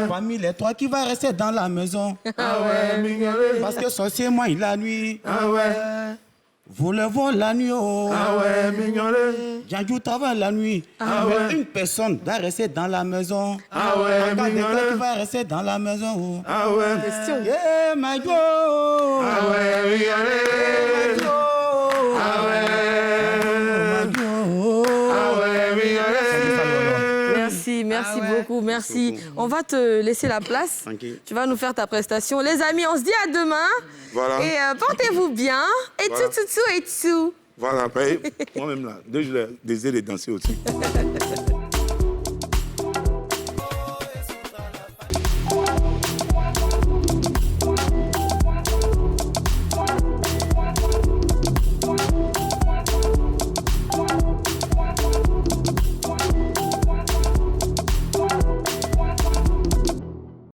[SPEAKER 6] parmi les trois, qui va rester dans la maison?
[SPEAKER 2] Ah ouais, mignolé.
[SPEAKER 6] Parce que sorcier, moi, il la nuit.
[SPEAKER 2] Ah ouais.
[SPEAKER 6] Volez-vous la nuit, oh.
[SPEAKER 2] Ah ouais, mignolé.
[SPEAKER 6] Janjou travaille la nuit. Mais une personne va rester dans la maison.
[SPEAKER 2] Ah ouais,
[SPEAKER 6] En cas de
[SPEAKER 2] mignolé.
[SPEAKER 6] cas, qui va rester dans la maison, oh.
[SPEAKER 2] Ah ouais.
[SPEAKER 1] Question.
[SPEAKER 6] Yeah, my God.
[SPEAKER 2] Ah ouais, mignolé. Ah ouais.
[SPEAKER 1] Merci beaucoup, merci. On va te laisser la place. Tu vas nous faire ta prestation. Les amis, on se dit à demain.
[SPEAKER 2] Voilà.
[SPEAKER 1] Et portez-vous bien. Et
[SPEAKER 2] Voilà.
[SPEAKER 1] tout.
[SPEAKER 2] Voilà, moi-même là, je désire de danser aussi.